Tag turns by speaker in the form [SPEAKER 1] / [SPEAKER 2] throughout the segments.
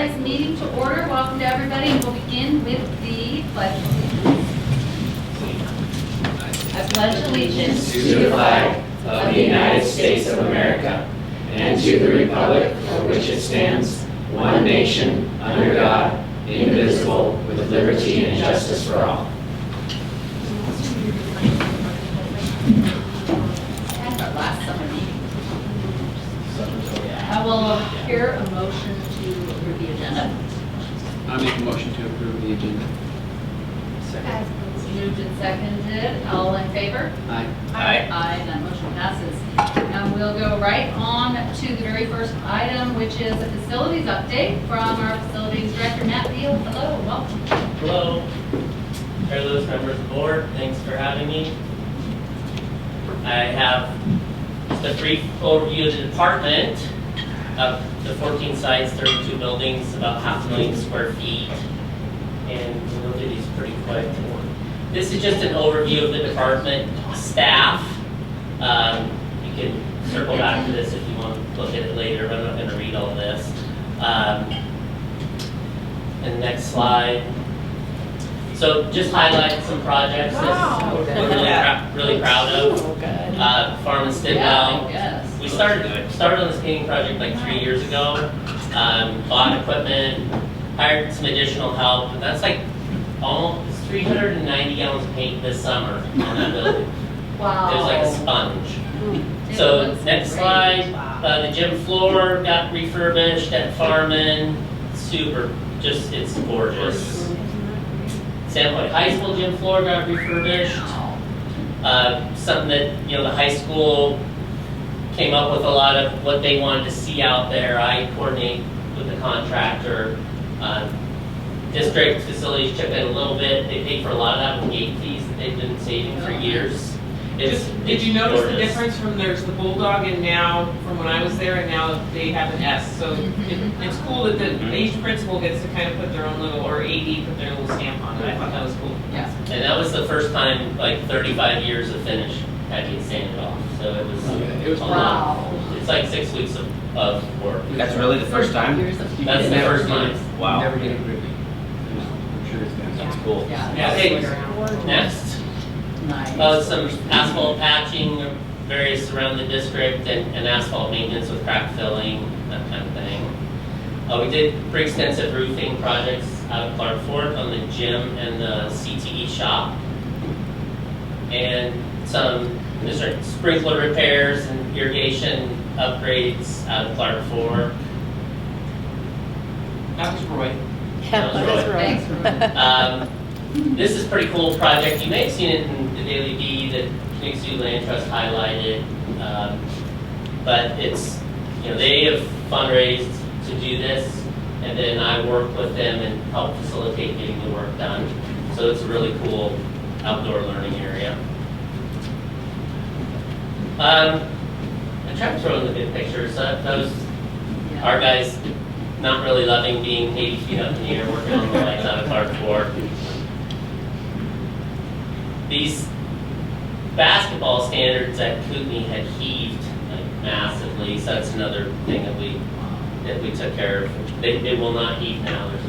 [SPEAKER 1] tonight's meeting to order. Welcome to everybody, and we'll begin with the pledge of allegiance. I pledge allegiance
[SPEAKER 2] to the flag of the United States of America and to the republic for which it stands, one nation, under God, indivisible, with liberty and justice for all.
[SPEAKER 1] And our last summer meeting. I will hear a motion to approve the agenda.
[SPEAKER 3] I make a motion to approve the agenda.
[SPEAKER 1] Moved and seconded. All in favor?
[SPEAKER 3] Aye.
[SPEAKER 1] Aye, that motion passes. And we'll go right on to the very first item, which is a facilities update from our facilities director, Matt Beal. Hello, welcome.
[SPEAKER 4] Hello, Mayor Lewis, members of the board, thanks for having me. I have just a brief overview of the department of the 14 sites, 32 buildings, about 500,000 square feet. And we'll do these pretty quick. This is just an overview of the department staff. You can circle back to this if you want to look at it later, but I'm not going to read all this. And next slide. So just highlight some projects that we're really proud of. Farm and Stidwell.
[SPEAKER 1] Yes.
[SPEAKER 4] We started on this painting project like 3 years ago. Bought equipment, hired some additional help, and that's like almost 390 gallons of paint this summer on that building.
[SPEAKER 1] Wow.
[SPEAKER 4] It was like a sponge.
[SPEAKER 1] It
[SPEAKER 4] So
[SPEAKER 1] looks
[SPEAKER 4] next
[SPEAKER 1] great.
[SPEAKER 4] slide,
[SPEAKER 1] Wow.
[SPEAKER 4] the gym floor got refurbished at Farman. Super, just it's gorgeous. Sandpoint High School gym floor got refurbished. Something that the high school came up with a lot of what they wanted to see out there. I coordinate with the contractor. District facilities chip in a little bit. They pay for a lot of that with gate fees that they've been saving for years.
[SPEAKER 5] Did you notice
[SPEAKER 4] gorgeous.
[SPEAKER 5] the difference from there's the Bulldog and now from when I was there and now they have an S? So it's cool that each principal gets to kind of put their own little, or AD put their little stamp on it. I thought that was cool.
[SPEAKER 1] Yeah.
[SPEAKER 4] And that was the first time, like 35 years of finish had to get sanded off. So it was a lot.
[SPEAKER 1] Wow.
[SPEAKER 4] It's like 6 weeks of work.
[SPEAKER 2] That's really the first time?
[SPEAKER 1] Years of-
[SPEAKER 4] That's the first time.
[SPEAKER 2] Wow.
[SPEAKER 3] Never get it grippy. I'm sure it's gonna.
[SPEAKER 2] That's cool.
[SPEAKER 1] Yeah.
[SPEAKER 4] Okay, next.
[SPEAKER 1] Nice.
[SPEAKER 4] Some asphalt patching, various around the district, and asphalt maintenance with crack filling, that kind of thing. We did pretty extensive roofing projects out of Clark Fort on the gym and the CTE shop. And some sprinkler repairs and irrigation upgrades out of Clark Fort.
[SPEAKER 5] That was Roy.
[SPEAKER 4] That was Roy.
[SPEAKER 1] Thanks.
[SPEAKER 4] This is a pretty cool project. You may have seen it in the Daily Bee that Community Land Trust highlighted. But it's, they have fundraised to do this, and then I work with them and help facilitate getting the work done. So it's a really cool outdoor learning area. I tried to throw in the big pictures. Those our guys not really loving being 80 feet up in the air working on the lights out of Clark Fort. These basketball standards at Kootenai had heaved massively, so that's another thing that we took care of. They will not heave now. There's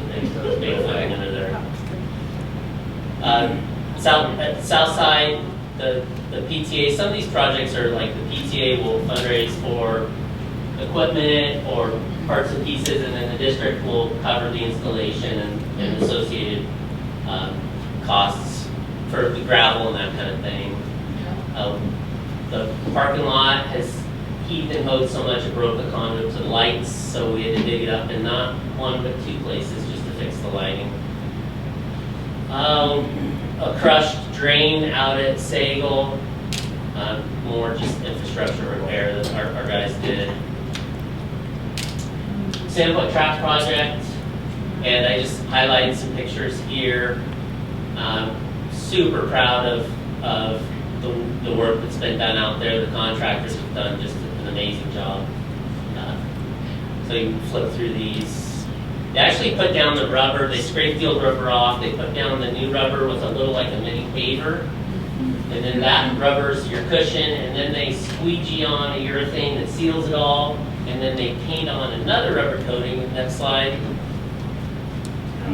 [SPEAKER 4] a big flag under there. At the south side, the PTA. Some of these projects are like the PTA will fundraise for equipment or parts and pieces, and then the district will cover the installation and associated costs for the gravel and that kind of thing. The parking lot has heaved and hoed so much it broke the conduit to the lights, so we had to dig it up in not one but 2 places just to fix the lighting. A crushed drain out at Sagal, more just infrastructure repair that our guys did. Sandpoint Track Project, and I just highlighted some pictures here. Super proud of the work that's been done out there. The contractors have done just an amazing job. So you can flip through these. They actually put down the rubber. They scraped the old rubber off. They put down the new rubber with a little like a mini paver. And then that rubber's your cushion, and then they squeegee on a urethane that seals it all, and then they paint on another rubber coating, next slide,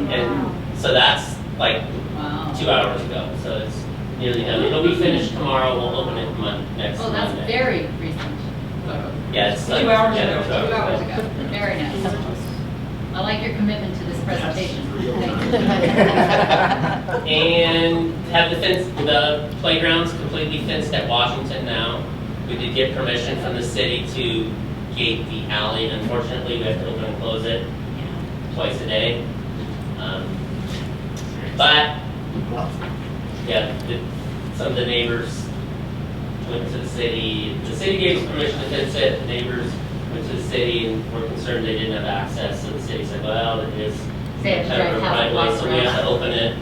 [SPEAKER 4] And so that's like
[SPEAKER 1] Wow.
[SPEAKER 4] 2 hours ago, so it's nearly done. It'll be finished tomorrow, we'll open it next
[SPEAKER 1] Oh, that's
[SPEAKER 4] Monday.
[SPEAKER 1] very recent.
[SPEAKER 4] Yeah, it's
[SPEAKER 5] 2
[SPEAKER 4] like.
[SPEAKER 5] hours
[SPEAKER 4] yeah,
[SPEAKER 5] ago.
[SPEAKER 4] 2
[SPEAKER 1] 2 hours ago. Very nice. I like your commitment to this presentation. Thank you.
[SPEAKER 4] And have the playgrounds completely fenced at Washington now. We did get permission from the city to gate the alley. Unfortunately, we have to open and close it twice a day. But, yeah, some of the neighbors went to the city. The city gave us permission to fence it. The neighbors went to the city and were concerned they didn't have access. So the city said, well, it is
[SPEAKER 1] They have to
[SPEAKER 4] kind of
[SPEAKER 1] drive
[SPEAKER 4] a
[SPEAKER 1] half
[SPEAKER 4] right
[SPEAKER 1] a
[SPEAKER 4] way,
[SPEAKER 1] block
[SPEAKER 4] so we have to
[SPEAKER 1] around.
[SPEAKER 4] open it.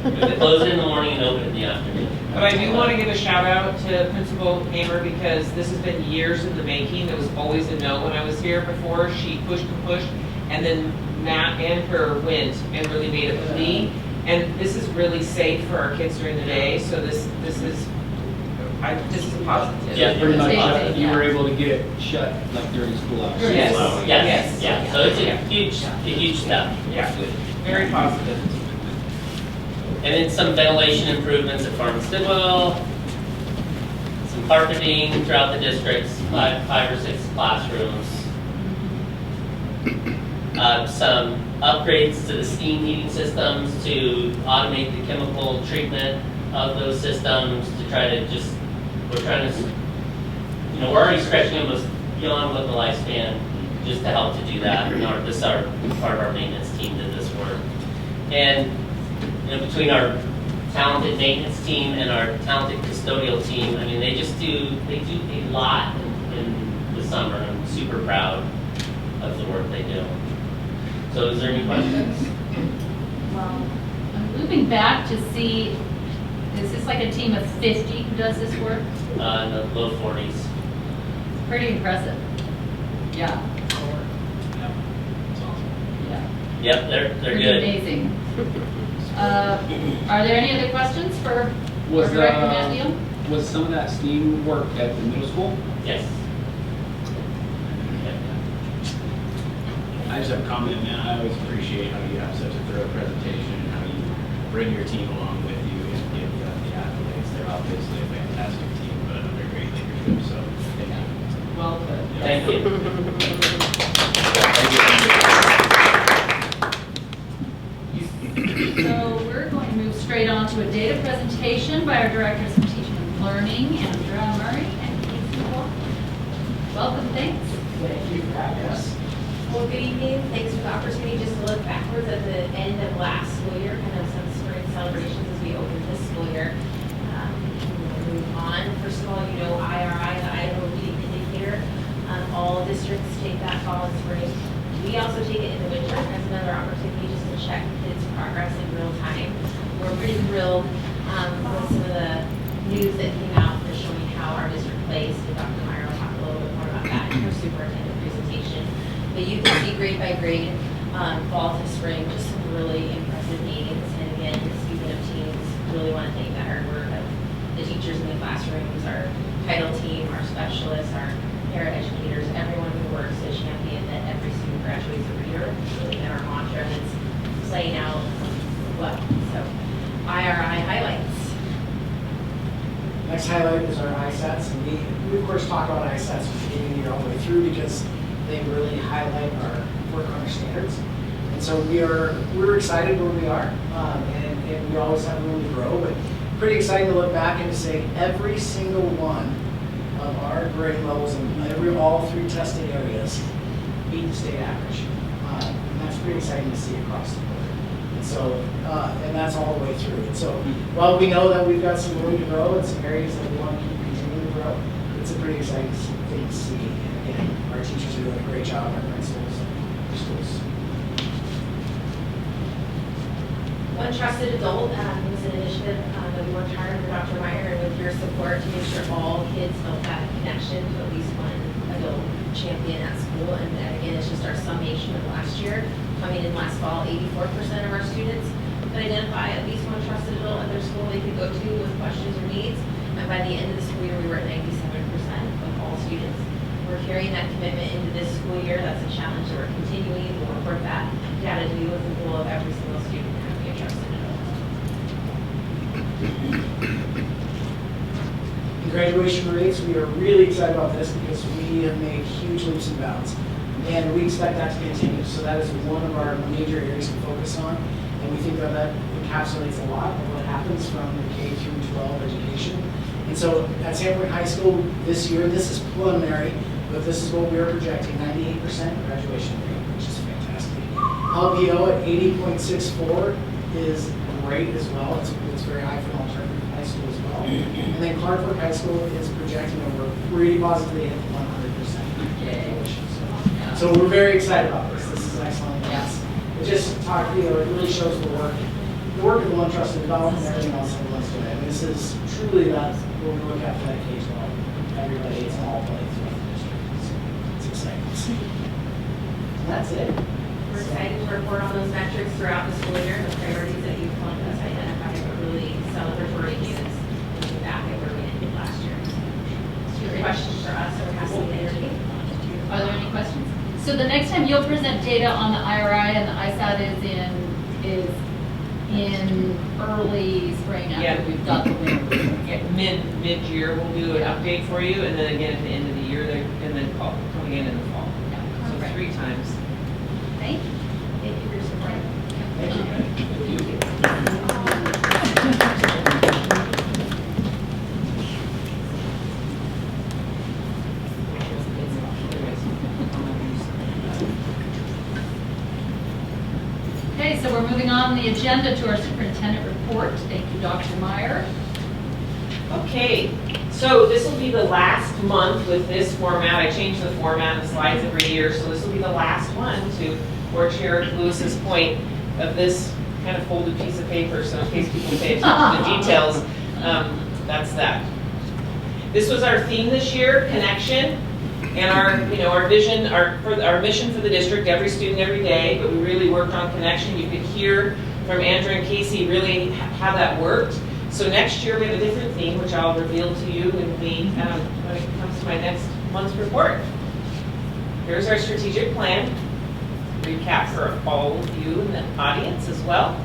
[SPEAKER 4] We have to close it in the morning and open it in the afternoon.
[SPEAKER 5] But I do want to give a shout out to Principal Hamer because this has been years in the making. It was always a no when I was here before. She pushed and pushed, and then Matt and her went and really made it with me. And this is really safe for our kids during the day. So this is a positive.
[SPEAKER 4] Yeah.
[SPEAKER 3] Pretty much,
[SPEAKER 1] Yeah.
[SPEAKER 3] you were able to get it shut like during school hours.
[SPEAKER 5] Yes.
[SPEAKER 4] Yes,
[SPEAKER 5] Yes.
[SPEAKER 4] yeah, so it's a huge step.
[SPEAKER 5] Yeah, very positive.
[SPEAKER 4] And then some ventilation improvements at Farm Stidwell, some carpeting throughout the districts, five or six classrooms. Some upgrades to the steam heating systems to automate the chemical treatment of those systems to try to just, we're already stretching almost beyond what the lifespan just to help to do that. This is part of our maintenance team did this work. And between our talented maintenance team and our talented custodial team, I mean, they do a lot in the summer. I'm super proud of the work they do. So is there any questions?
[SPEAKER 1] Well, I'm moving back to see, is this like a team of 50 who does this work?
[SPEAKER 4] In the low 40s.
[SPEAKER 1] Pretty impressive. Yeah. Yeah.
[SPEAKER 4] Yep, they're
[SPEAKER 1] Pretty
[SPEAKER 4] good.
[SPEAKER 1] amazing. Are there any other questions for
[SPEAKER 3] Was,
[SPEAKER 1] Director Matt Deal?
[SPEAKER 3] was some of that STEAM work at the middle school?
[SPEAKER 4] Yes.
[SPEAKER 6] I just have a comment, man. I always appreciate how you have such a thorough presentation and how you bring your team along with you and give the athletes. They're obviously a fantastic team, but under great leadership. So thank you.
[SPEAKER 5] Well put.
[SPEAKER 4] Thank you.
[SPEAKER 1] So we're going to move straight on to a data presentation by our Directors of Teaching and Learning, Andrea Murray and Casey Walker. Welcome, thanks.
[SPEAKER 7] Thank you for having us. Well, good evening. Thanks for the opportunity just to look backwards at the end of last school year, kind of some spring celebrations as we open this school year. We'll move on. First of all, IRI, the Idaho Leading Indicator. All districts take that fall and spring. We also take it in the winter as another opportunity just to check kids' progress in real time. We're pretty thrilled with some of the news that came out for showing how our district plays. So Dr. Meyer will talk a little bit more about that in her superintendent presentation. But you can see grade by grade, fall to spring, just some really impressive gains. And again, speaking of teams, really want to thank the hard work of the teachers in the classrooms, our title team, our specialists, our para-educators, everyone who works to champion that every student graduates a reader. It's really been our mantra, and it's playing out well. So, IRI highlights.
[SPEAKER 8] Next highlight is our ISATs, and we of course talk about ISATs from the beginning of the year all the way through because they really highlight our work on our standards. And so we're excited where we are, and we always have room to grow, but pretty excited to look back and to say every single one of our grade levels in all three testing areas beat the state average. And that's pretty exciting to see across the board. And so, and that's all the way through. And so, while we know that we've got some room to grow in some areas that we want to keep continuing to grow, it's a pretty exciting thing to see. And again, our teachers are doing a great job, our principals, our schools.
[SPEAKER 7] One Trusted Adult was an initiative that we worked hard with Dr. Meyer and with your support to make sure all kids felt that connection to at least one adult champion at school. And again, it's just our summation of last year. Coming in last fall, 84% of our students could identify at least one trusted adult at their school they could go to with questions or needs. And by the end of the school year, we were at 97% of all students. we're carrying that commitment into this school year. That's a challenge that we're continuing to work toward that data to do with the goal of every single student having a trusted adult.
[SPEAKER 8] In graduation rates, we are really excited about this because we have made huge leaps and bounds. And we expect that to continue. So that is one of our major areas to focus on. And we think that encapsulates a lot of what happens from the K through 12 education. And so at Sandpoint High School this year, this is preliminary, but this is what we are projecting, 98% graduation rate, which is fantastic. LPO at 80.64 is great as well. It's very high for an alternative high school as well. And then Clark Fork High School is projecting over pretty positively hit 100% graduation. So we're very excited about this. This is excellent.
[SPEAKER 1] Yes.
[SPEAKER 8] It just it really shows the work of the one trusted development and everything else everyone's doing. And this is truly that what we look at for that K-12. Everybody, it's all play throughout the district. So it's exciting to see. And that's it.
[SPEAKER 7] We're excited to report on those metrics throughout the school year, the priorities that you've helped us identify, but really celebratory news looking back at where we ended last year. So your questions for us, or happy to entertain?
[SPEAKER 1] Are there any questions? So the next time you'll present data on the IRI and the ISAT is in early spring
[SPEAKER 5] Yeah.
[SPEAKER 1] after we've got the winter.
[SPEAKER 5] Yeah, mid-year, we'll do an update for you, and then again at the end of the year, and then coming in the fall. So
[SPEAKER 1] Perfect.
[SPEAKER 5] 3 times.
[SPEAKER 1] Thank you. Thank you for your support.
[SPEAKER 8] Thank you.
[SPEAKER 1] Okay, so we're moving on the agenda to our superintendent report. Thank you, Dr. Meyer.
[SPEAKER 5] Okay, so this will be the last month with this format. I change the format of the slides every year, so this will be the last one to Board Chair Lewis's point of this kind of folded piece of paper, so in case people pay attention to the details, that's that. This was our theme this year, connection, and our vision, our mission for the district, every student, every day, but we really worked on connection. You could hear from Andrew and Casey really how that worked. So next year we have a different theme, which I'll reveal to you when it comes to my next month's report. Here's our strategic plan. Recap for all of you in the audience as well.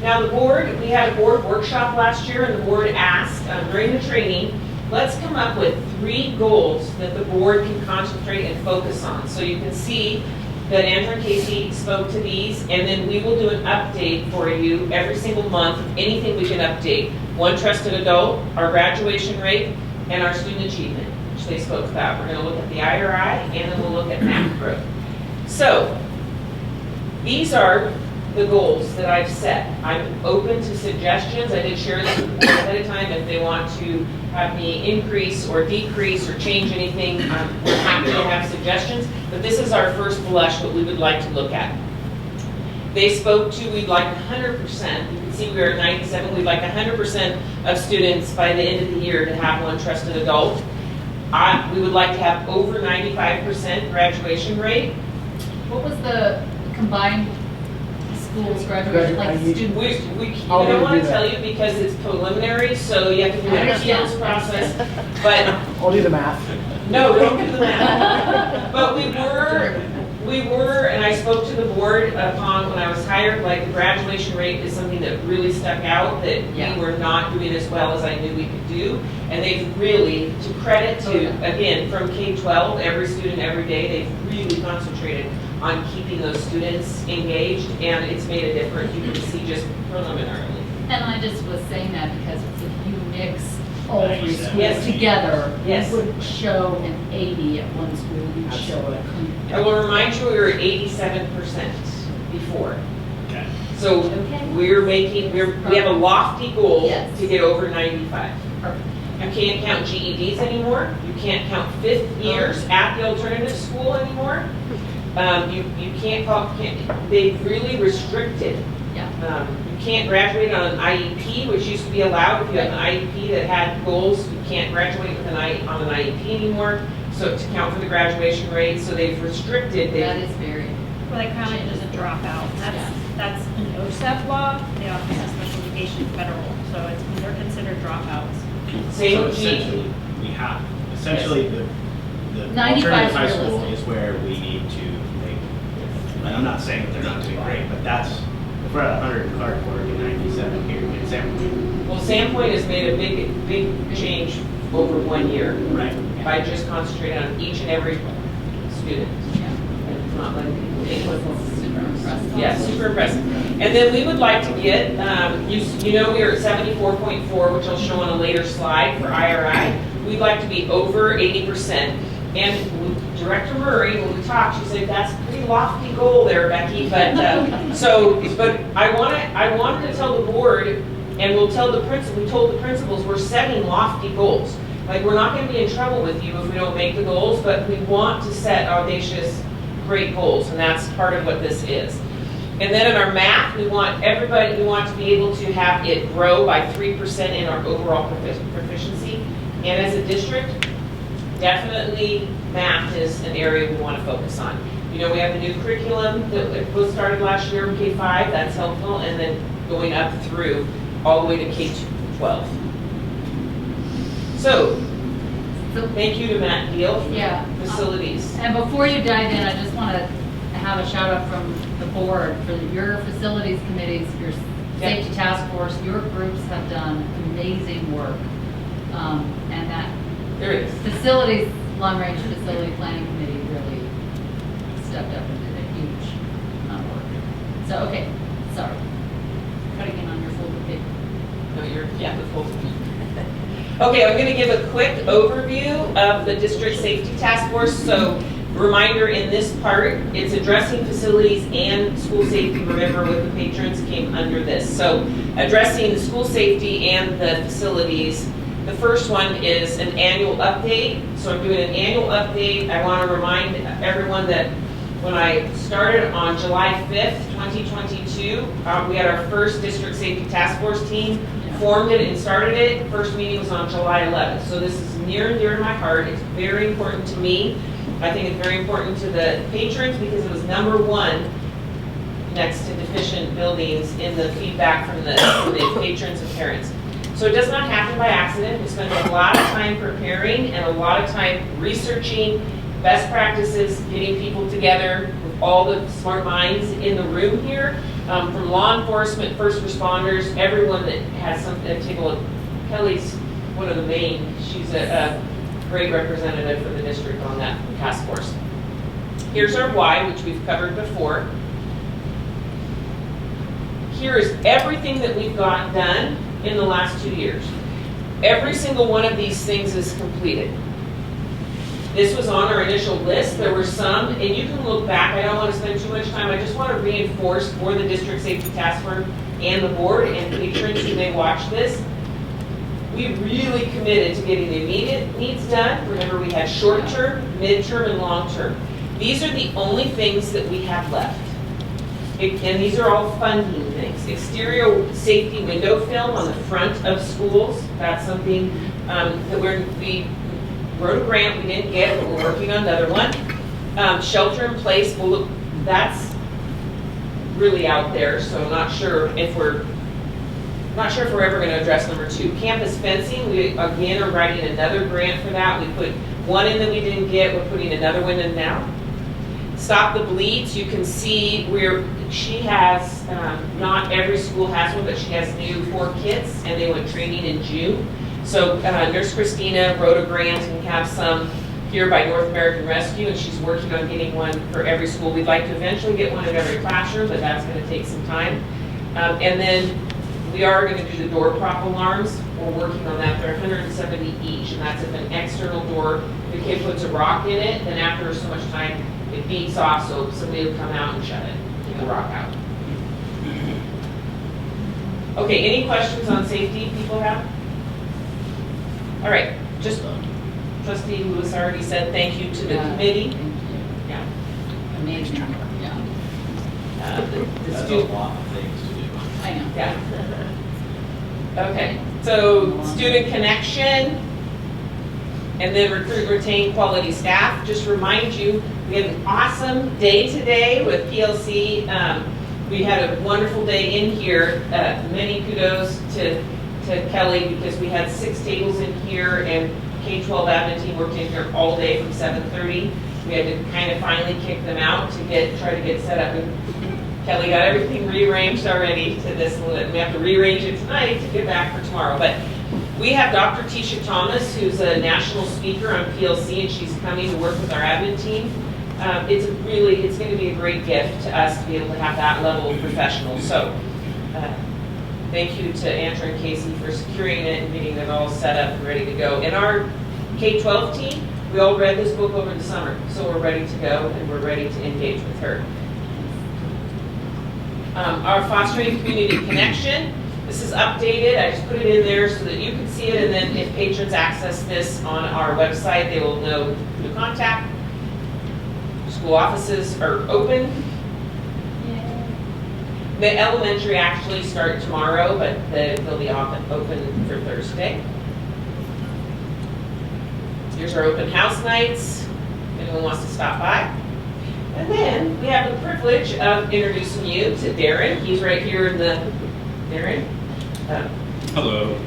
[SPEAKER 5] Now we had a board workshop last year, and the board asked during the training, let's come up with 3 goals that the board can concentrate and focus on. So you can see that Andrew and Casey spoke to these, and then we will do an update for you every single month of anything we can update. One trusted adult, our graduation rate, and our student achievement, which they spoke about. We're going to look at the IRI, and then we'll look at math growth. So these are the goals that I've set. I'm open to suggestions. I did share this with the board ahead of time. If they want to have me increase or decrease or change anything, we're happy to have suggestions. But this is our first blush, what we would like to look at. They spoke to, we'd like 100%. You can see we are at 97. We'd like 100% of students by the end of the year to have one trusted adult. We would like to have over 95% graduation rate.
[SPEAKER 1] What was the combined schools graduation, like student?
[SPEAKER 5] We don't want to tell you because it's preliminary, so you have to do an appeals process. But
[SPEAKER 8] I'll do the math.
[SPEAKER 5] no, don't do the math. But we were, and I spoke to the board upon when I was hired, like the graduation rate is something that really stuck out, that we were not doing as well as I knew we could do. And they've really, to credit to, again, from K-12, every student, every day, they've really concentrated on keeping those students engaged, and it's made a difference. You can see just preliminarily.
[SPEAKER 1] And I just was saying that because if you mix all 3 schools
[SPEAKER 5] Yes.
[SPEAKER 1] together,
[SPEAKER 5] Yes.
[SPEAKER 1] you wouldn't show an 80 at one school, you'd show a.
[SPEAKER 5] I will remind you, we were at 87% before.
[SPEAKER 6] Okay.
[SPEAKER 5] So we have a lofty goal
[SPEAKER 1] Yes.
[SPEAKER 5] to get over 95.
[SPEAKER 1] Perfect.
[SPEAKER 5] You can't count GEDs anymore. You can't count 5th years at the alternative school anymore. You can't, they've really restricted.
[SPEAKER 1] Yeah.
[SPEAKER 5] You can't graduate on an IEP, which used to be allowed. If you have an IEP that had goals, you can't graduate with on an IEP anymore. So to count for the graduation rate, so they've restricted.
[SPEAKER 1] That is very.
[SPEAKER 9] Well, they count it as a dropout. That's an OSEP law, the Office of Special Education Federal, so they're considered dropouts.
[SPEAKER 5] Same
[SPEAKER 6] So
[SPEAKER 5] with GED.
[SPEAKER 6] essentially, we have, essentially, the
[SPEAKER 1] 95
[SPEAKER 6] alternative high
[SPEAKER 1] is
[SPEAKER 6] school
[SPEAKER 1] realistic.
[SPEAKER 6] is where we need to make, and I'm not saying that they're not doing great, but that's, if we're at 100 in Clarkport and 97 here in San Juan.
[SPEAKER 5] Well, Sandpoint has made a big change over 1 year
[SPEAKER 6] Right.
[SPEAKER 5] by just concentrating on each and every student. It's not like
[SPEAKER 1] Super impressive.
[SPEAKER 5] yeah, super impressive. And then we would like to get, you know we are at 74.4, which I'll show on a later slide for IRI. We'd like to be over 80%. And Director Murray, when we talked, she said, that's a pretty lofty goal there, Becky. But, but I wanted to tell the board, and we'll tell the principal, we told the principals, we're setting lofty goals. Like, we're not gonna be in trouble with you if we don't make the goals, but we want to set audacious, great goals, and that's part of what this is. And then in our math, we want everybody, we want to be able to have it grow by 3% in our overall proficiency. And as a district, definitely math is an area we want to focus on. You know, we have a new curriculum that was started last year in K-5, that's helpful, and then going up through all the way to K-12. So, thank you to Matt Deal for
[SPEAKER 1] Yeah.
[SPEAKER 5] facilities.
[SPEAKER 1] And before you dive in, I just want to have a shout out from the board for your facilities committees, your safety task force, your groups have done amazing work. And that
[SPEAKER 5] There it is.
[SPEAKER 1] facilities, long-range facility planning committee really stepped up and did a huge amount of work. So, okay, sorry. Cutting in on your folder paper.
[SPEAKER 5] No, the full. Okay, I'm going to give a quick overview of the district safety task force. So, reminder in this part, it's addressing facilities and school safety. Remember, with the patrons came under this. So, addressing the school safety and the facilities. The first one is an annual update. So, I'm doing an annual update. I want to remind everyone that when I started on July 5th, 2022, we had our first district safety task force team. Formed it and started it. First meeting was on July 11th. So this is near and dear to my heart. It's very important to me. I think it's very important to the patrons because it was #1 next to deficient buildings in the feedback from the patrons and parents. So it does not happen by accident. We spend a lot of time preparing and a lot of time researching best practices, getting people together with all the smart minds in the room here. From law enforcement, first responders, everyone that has something, take a look. Kelly's one of the main, she's a great representative for the district on that task force. Here's our why, which we've covered before. Here is everything that we've got done in the last 2 years. Every single one of these things is completed. This was on our initial list. There were some, and you can look back. I don't want to spend too much time. I just want to reinforce for the District Safety Task Force and the board and patrons who may watch this. We really committed to getting the immediate needs done. Remember, we had short-term, mid-term, and long-term. These are the only things that we have left. And these are all funding things. Exterior safety window film on the front of schools. That's something that we wrote a grant we didn't get, but we're working on another one. Shelter in place, well, that's really out there, so I'm not sure if we're ever going to address #2. Campus fencing, we again are writing another grant for that. We put one in that we didn't get, we're putting another one in now. Stop the bleeds, you can see where she has, not every school has one, but she has new 4 kits, and they went training in June. So Nurse Christina wrote a grant, and we have some here by North American Rescue, and she's working on getting one for every school. We'd like to eventually get one in every classroom, but that's going to take some time. And then we are going to do the door prop alarms. We're working on that. They're 170 each, and that's if an external door, the kid puts a rock in it, then after so much time, it beeps off, so somebody will come out and shut it, get the rock out. Okay, any questions on safety people have? All right, just Trustee Lewis already said thank you to the committee. Yeah.
[SPEAKER 1] Amazing, yeah.
[SPEAKER 5] The
[SPEAKER 6] That's a
[SPEAKER 5] student,
[SPEAKER 6] lot of things to do.
[SPEAKER 1] I know.
[SPEAKER 5] yeah. Okay, so student connection, and then recruit, retain quality staff. Just remind you, we had an awesome day today with PLC. We had a wonderful day in here. Many kudos to Kelly because we had 6 tables in here and K-12 admin team worked in here all day from 7:30. We had to kind of finally kick them out to try to get set up. And Kelly got everything rearranged already to this, and we have to rearrange it tonight to get back for tomorrow. But we have Dr. Tisha Thomas, who's a national speaker on PLC, and she's coming to work with our admin team. It's going to be a great gift to us to be able to have that level of professional. So thank you to Andrew and Casey for securing it and getting it all set up and ready to go. And our K-12 team, we all read this book over the summer, so we're ready to go and we're ready to engage with her. Our Fostering Community Connection, this is updated. I just put it in there so that you can see it, and then if patrons access this on our website, they will know who to contact. School offices are open. The elementary actually start tomorrow, but they'll be open for Thursday. Here's our open house nights, if anyone wants to stop by. And then we have the privilege of introducing you to Darren. He's right here in the, Darren.
[SPEAKER 6] Hello.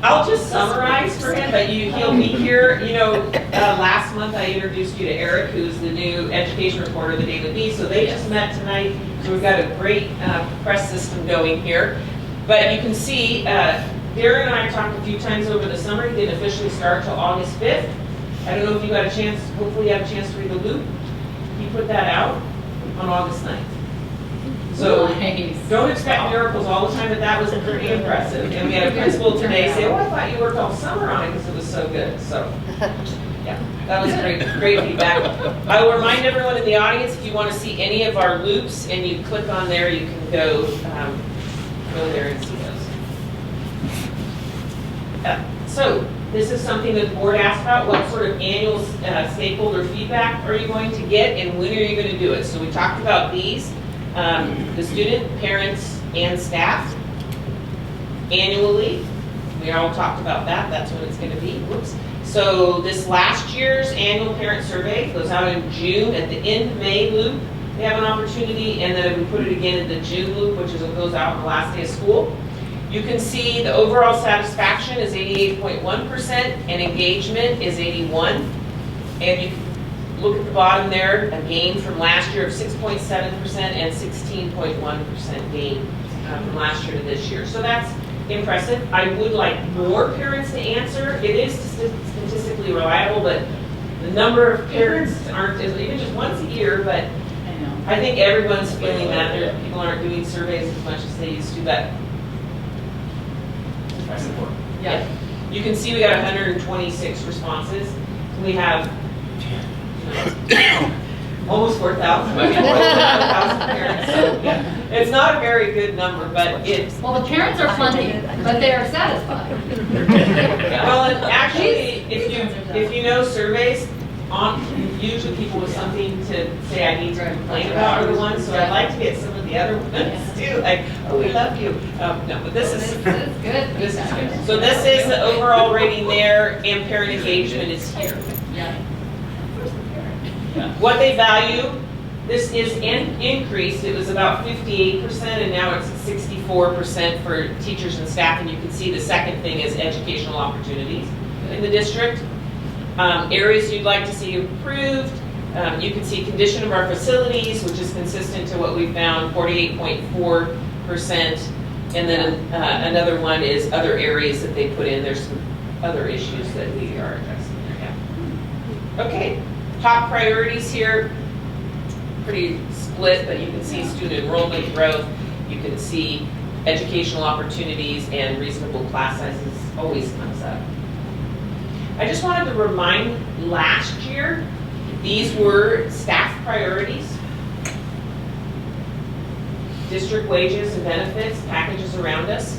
[SPEAKER 5] I'll just summarize for him, but he'll be here. You know, last month I introduced you to Eric, who's the new education reporter of the Daily Bee. So they just met tonight. So we've got a great press system going here. But you can see, Darren and I talked a few times over the summer. He didn't officially start till August 5th. I don't know if you got a chance, hopefully you have a chance to read the loop. He put that out on August 9th. So
[SPEAKER 1] Nice.
[SPEAKER 5] don't expect miracles all the time, but that was pretty impressive. And we had a principal today say, "Oh, I thought you worked all summer on it because it was so good." So yeah, that was great feedback. I will remind everyone in the audience, if you want to see any of our loops and you click on there, you can go there and see those. So this is something that the board asked about. What sort of annual stakeholder feedback are you going to get, and when are you going to do it? So we talked about these. The student, parents, and staff annually. We all talked about that. That's when it's going to be. Whoops. So this last year's annual parent survey goes out in June. At the end of May loop, we have an opportunity, and then we put it again in the June loop, which is what goes out on the last day of school. You can see the overall satisfaction is 88.1% and engagement is 81%. And you can look at the bottom there, a gain from last year of 6.7% and 16.1% gain from last year to this year. So that's impressive. I would like more parents to answer. It is statistically reliable, but the number of parents aren't, even just once a year, but I think everyone's feeling that. People aren't doing surveys as much as they used to, but impressive work. Yeah. You can see we got 126 responses. We have almost 4,000. Maybe more than 4,000 parents. So, yeah. It's not a very good number, but it's...
[SPEAKER 1] Well, the parents are plenty, but they are satisfied.
[SPEAKER 5] Well, and actually, if you know surveys, usually people with something to say I need to complain about are the ones, so I'd like to get some of the other ones too, like, oh, we love you. No, but this is good. This is good. So this is the overall rating there, and parent engagement is here.
[SPEAKER 1] Yeah.
[SPEAKER 5] What they value, this is increased. It was about 58%, and now it's 64% for teachers and staff. And you can see the second thing is educational opportunities in the district. Areas you'd like to see improved. You can see condition of our facilities, which is consistent to what we found, 48.4%. And then another one is other areas that they put in. There's some other issues that we are addressing there. Yeah. Okay. Top priorities here, pretty split, but you can see student enrollment growth, you can see educational opportunities, and reasonable class sizes always comes up. I just wanted to remind, last year, these were staff priorities. District wages and benefits, packages around us.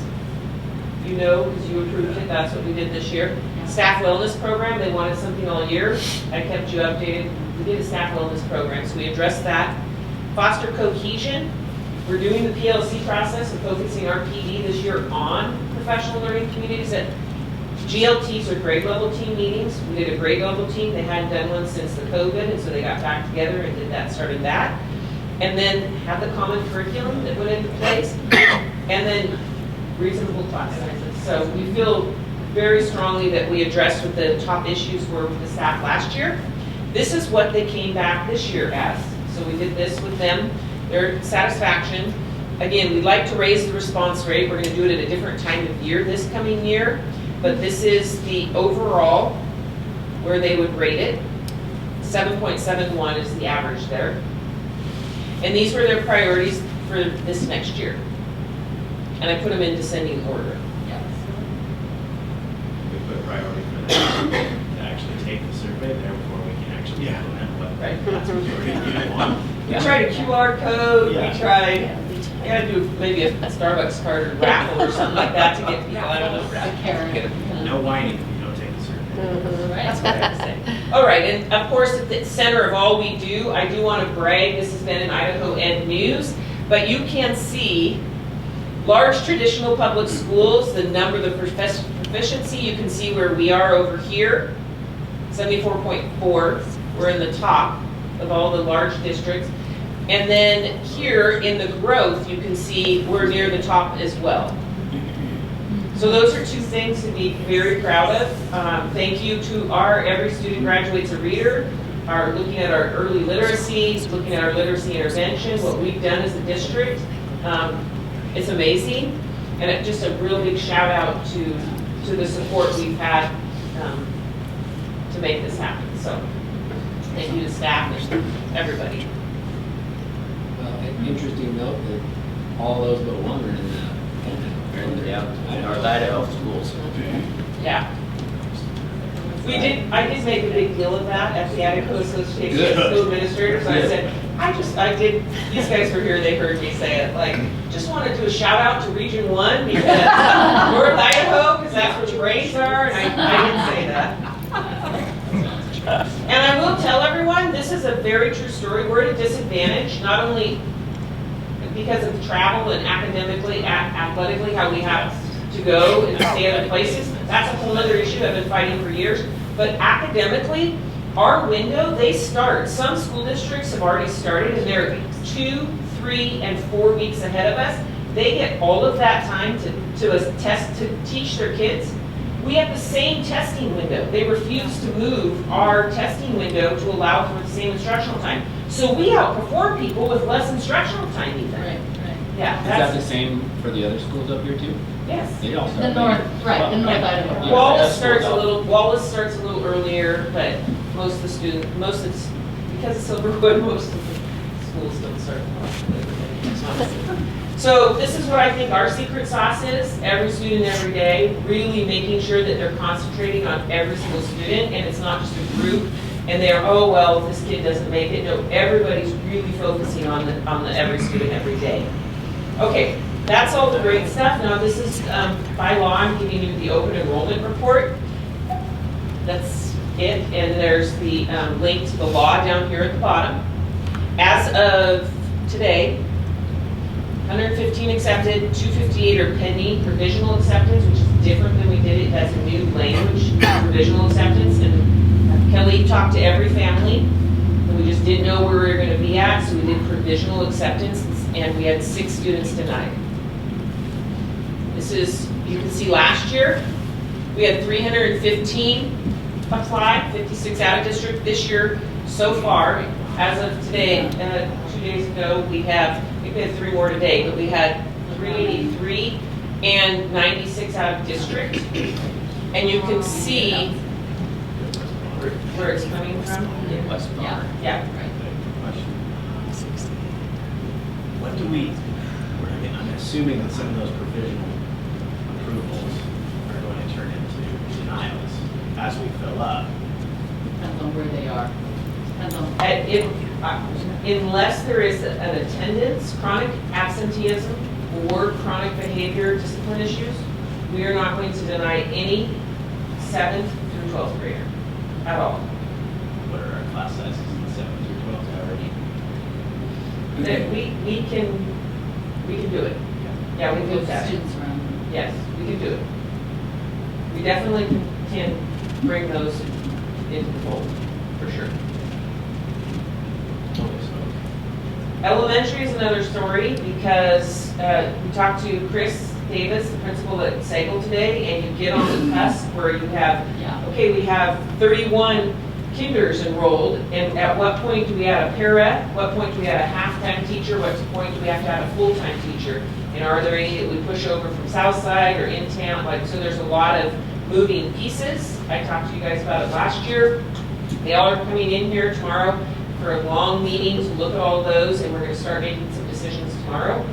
[SPEAKER 5] You know, because you approved it, that's what we did this year. Staff wellness program, they wanted something all year. I kept you updated. We did a staff wellness program, so we addressed that. Foster cohesion. We're doing the PLC process and focusing our PD this year on professional learning communities. GLTs are grade level team meetings. We did a grade level team. They hadn't done one since the COVID, and so they got back together and did that, started that. And then had the common curriculum that went into place. And then reasonable class sizes. So we feel very strongly that we addressed what the top issues were with the staff last year. This is what they came back this year as. So we did this with them, their satisfaction. Again, we'd like to raise the response rate. We're going to do it at a different time of year this coming year. But this is the overall where they would rate it. 7.71 is the average there. And these were their priorities for this next year. And I put them in descending order.
[SPEAKER 6] We put priority for them to actually take the survey, therefore we can actually implement what
[SPEAKER 5] Right.
[SPEAKER 6] that's majority of you want.
[SPEAKER 5] We tried a QR code,
[SPEAKER 6] Yeah.
[SPEAKER 5] we tried, you gotta do maybe a Starbucks card or raffle or something like that to get people, I don't know.
[SPEAKER 1] The Karen.
[SPEAKER 6] No whining if you don't take the survey.
[SPEAKER 5] That's what I have to say. All right, and of course, at the center of all we do, I do want to brag, this has been in Idaho Ed News, but you can see large traditional public schools, the number, the proficiency, you can see where we are over here, 74.4, we're in the top of all the large districts. And then here in the growth, you can see we're near the top as well. So those are two things to be very proud of. Thank you to our Every Student Graduates a Reader, our looking at our early literacy, looking at our literacy intervention, what we've done as a district. It's amazing. And just a real big shout out to the support we've had to make this happen. So thank you to staff and everybody.
[SPEAKER 3] Well, an interesting note that all those but one are in the
[SPEAKER 4] North Idaho schools.
[SPEAKER 5] Yeah. I did make a big deal of that at the Idaho Association of School Administrators. I said, these guys were here, they heard me say it, like, just want to do a shout out to Region 1 because North Idaho, because that's where the brains are, and I didn't say that. And I will tell everyone, this is a very true story. We're at a disadvantage, not only because of travel and academically, athletically, how we have to go and stay other places. That's a whole other issue I've been fighting for years. But academically, our window, they start. Some school districts have already started and they're 2, 3, and 4 weeks ahead of us. They get all of that time to teach their kids. We have the same testing window. They refuse to move our testing window to allow for the same instructional time. So we outperform people with less instructional time even.
[SPEAKER 1] Right, right.
[SPEAKER 5] Yeah,
[SPEAKER 3] Is that the
[SPEAKER 5] that's,
[SPEAKER 3] same for the other schools up here too?
[SPEAKER 5] yes.
[SPEAKER 3] They all
[SPEAKER 1] The
[SPEAKER 3] start
[SPEAKER 1] North,
[SPEAKER 3] later.
[SPEAKER 1] right, the North Idaho.
[SPEAKER 3] Yeah.
[SPEAKER 5] Wallace starts a little earlier, but most of the because of Silverwood, most of the schools don't start. So this is what I think our secret sauce is, every student, every day, really making sure that they're concentrating on every single student, and it's not just a group, and they're, oh, well, if this kid doesn't make it. No, everybody's really focusing on the every student, every day. Okay, that's all the great stuff. Now this is, by law, I'm giving you the open enrollment report. That's it, and there's the link to the law down here at the bottom. As of today, 115 accepted, 258 are pending provisional acceptance, which is different than we did it as a new language, provisional acceptance. And Kelly talked to every family, and we just didn't know where we were going to be at, so we did provisional acceptance, and we had 6 students denied. This is, you can see last year, we had 315 apply, 56 out of district. This year, so far, as of today, 2 days ago, we had 3 more today, but we had 383 and 96 out of district. And you can see where it's coming from.
[SPEAKER 4] West Palmer.
[SPEAKER 5] Yeah.
[SPEAKER 6] What do we, I'm assuming that some of those provisional approvals are going to turn into denials as we fill up.
[SPEAKER 1] Depends on where they are. Depends on.
[SPEAKER 5] Unless there is an attendance, chronic absenteeism, or chronic behavior discipline issues, we are not going to deny any 7th through 12th grader at all.
[SPEAKER 6] What are our class sizes in the 7th through 12th already?
[SPEAKER 5] Then we can do it. Yeah, we can do that.
[SPEAKER 1] Students around.
[SPEAKER 5] Yes, we can do it. We definitely can bring those into the fold, for sure. Elementary is another story because we talked to Chris Davis, the principal at Sagal today, and you get on the cusp where you have,
[SPEAKER 1] Yeah.
[SPEAKER 5] okay, we have 31 kinders enrolled, and at what point do we add a para? What point do we add a half-time teacher? What point do we have to add a full-time teacher? And are there any that we push over from Southside or in town? Like, so there's a lot of moving pieces. I talked to you guys about it last year. They all are coming in here tomorrow for a long meeting to look at all those, and we're going to start making some decisions tomorrow.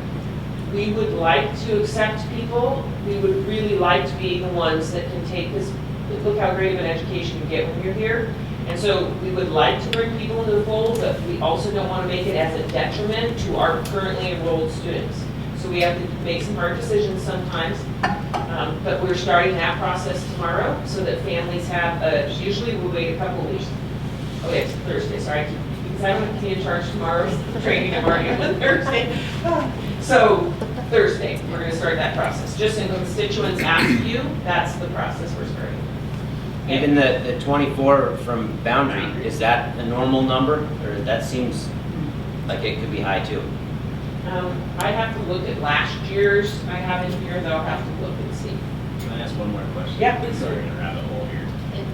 [SPEAKER 5] We would like to accept people. We would really like to be the ones that can take this. Look how great of an education you get when you're here. And so we would like to bring people into the fold, but we also don't want to make it as a detriment to our currently enrolled students. So we have to make some hard decisions sometimes. But we're starting that process tomorrow so that families have, usually we'll wait a couple of weeks. Oh, it's Thursday, sorry. Because I don't have to be in charge tomorrow, training I'm already on Thursday. So Thursday, we're going to start that process. Just in constituents ask you, that's the process we're starting.
[SPEAKER 2] Even the 24 from Boundary, is that a normal number? Or that seems like it could be high too?
[SPEAKER 5] I have to look at last year's, I have in here, though, I'll have to look and see.
[SPEAKER 6] Can I ask one more question?
[SPEAKER 5] Yeah, please.
[SPEAKER 6] Sorry to rabbit hole here.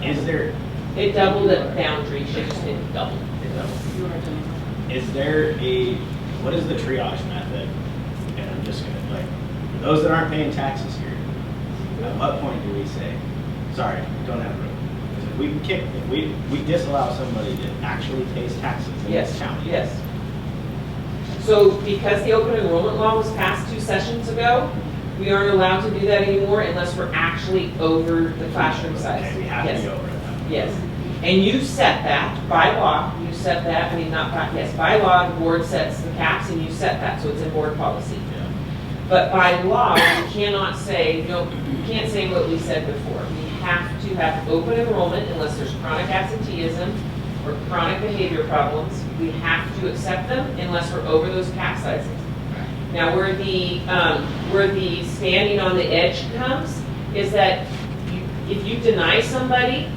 [SPEAKER 6] Is there,
[SPEAKER 5] It doubled at Boundary, she just didn't double. It doubled.
[SPEAKER 6] is there a, what is the triage method? And I'm just gonna, like, for those that aren't paying taxes here, at what point do we say, sorry, don't have room? Because if we disallow somebody that actually pays taxes in this county.
[SPEAKER 5] Yes. So because the open enrollment law was passed 2 sessions ago, we aren't allowed to do that anymore unless we're actually over the classroom size.
[SPEAKER 6] Okay, we have to
[SPEAKER 5] Yes.
[SPEAKER 6] be over it now.
[SPEAKER 5] Yes. And you set that by law, you set that, I mean, not by, yes, by law, the board sets the caps and you set that, so it's in board policy.
[SPEAKER 6] Yeah.
[SPEAKER 5] But by law, you cannot say, you can't say what we said before. We have to have open enrollment unless there's chronic absenteeism or chronic behavior problems. We have to accept them unless we're over those cap sizes. Now, where the standing on the edge comes is that if you deny somebody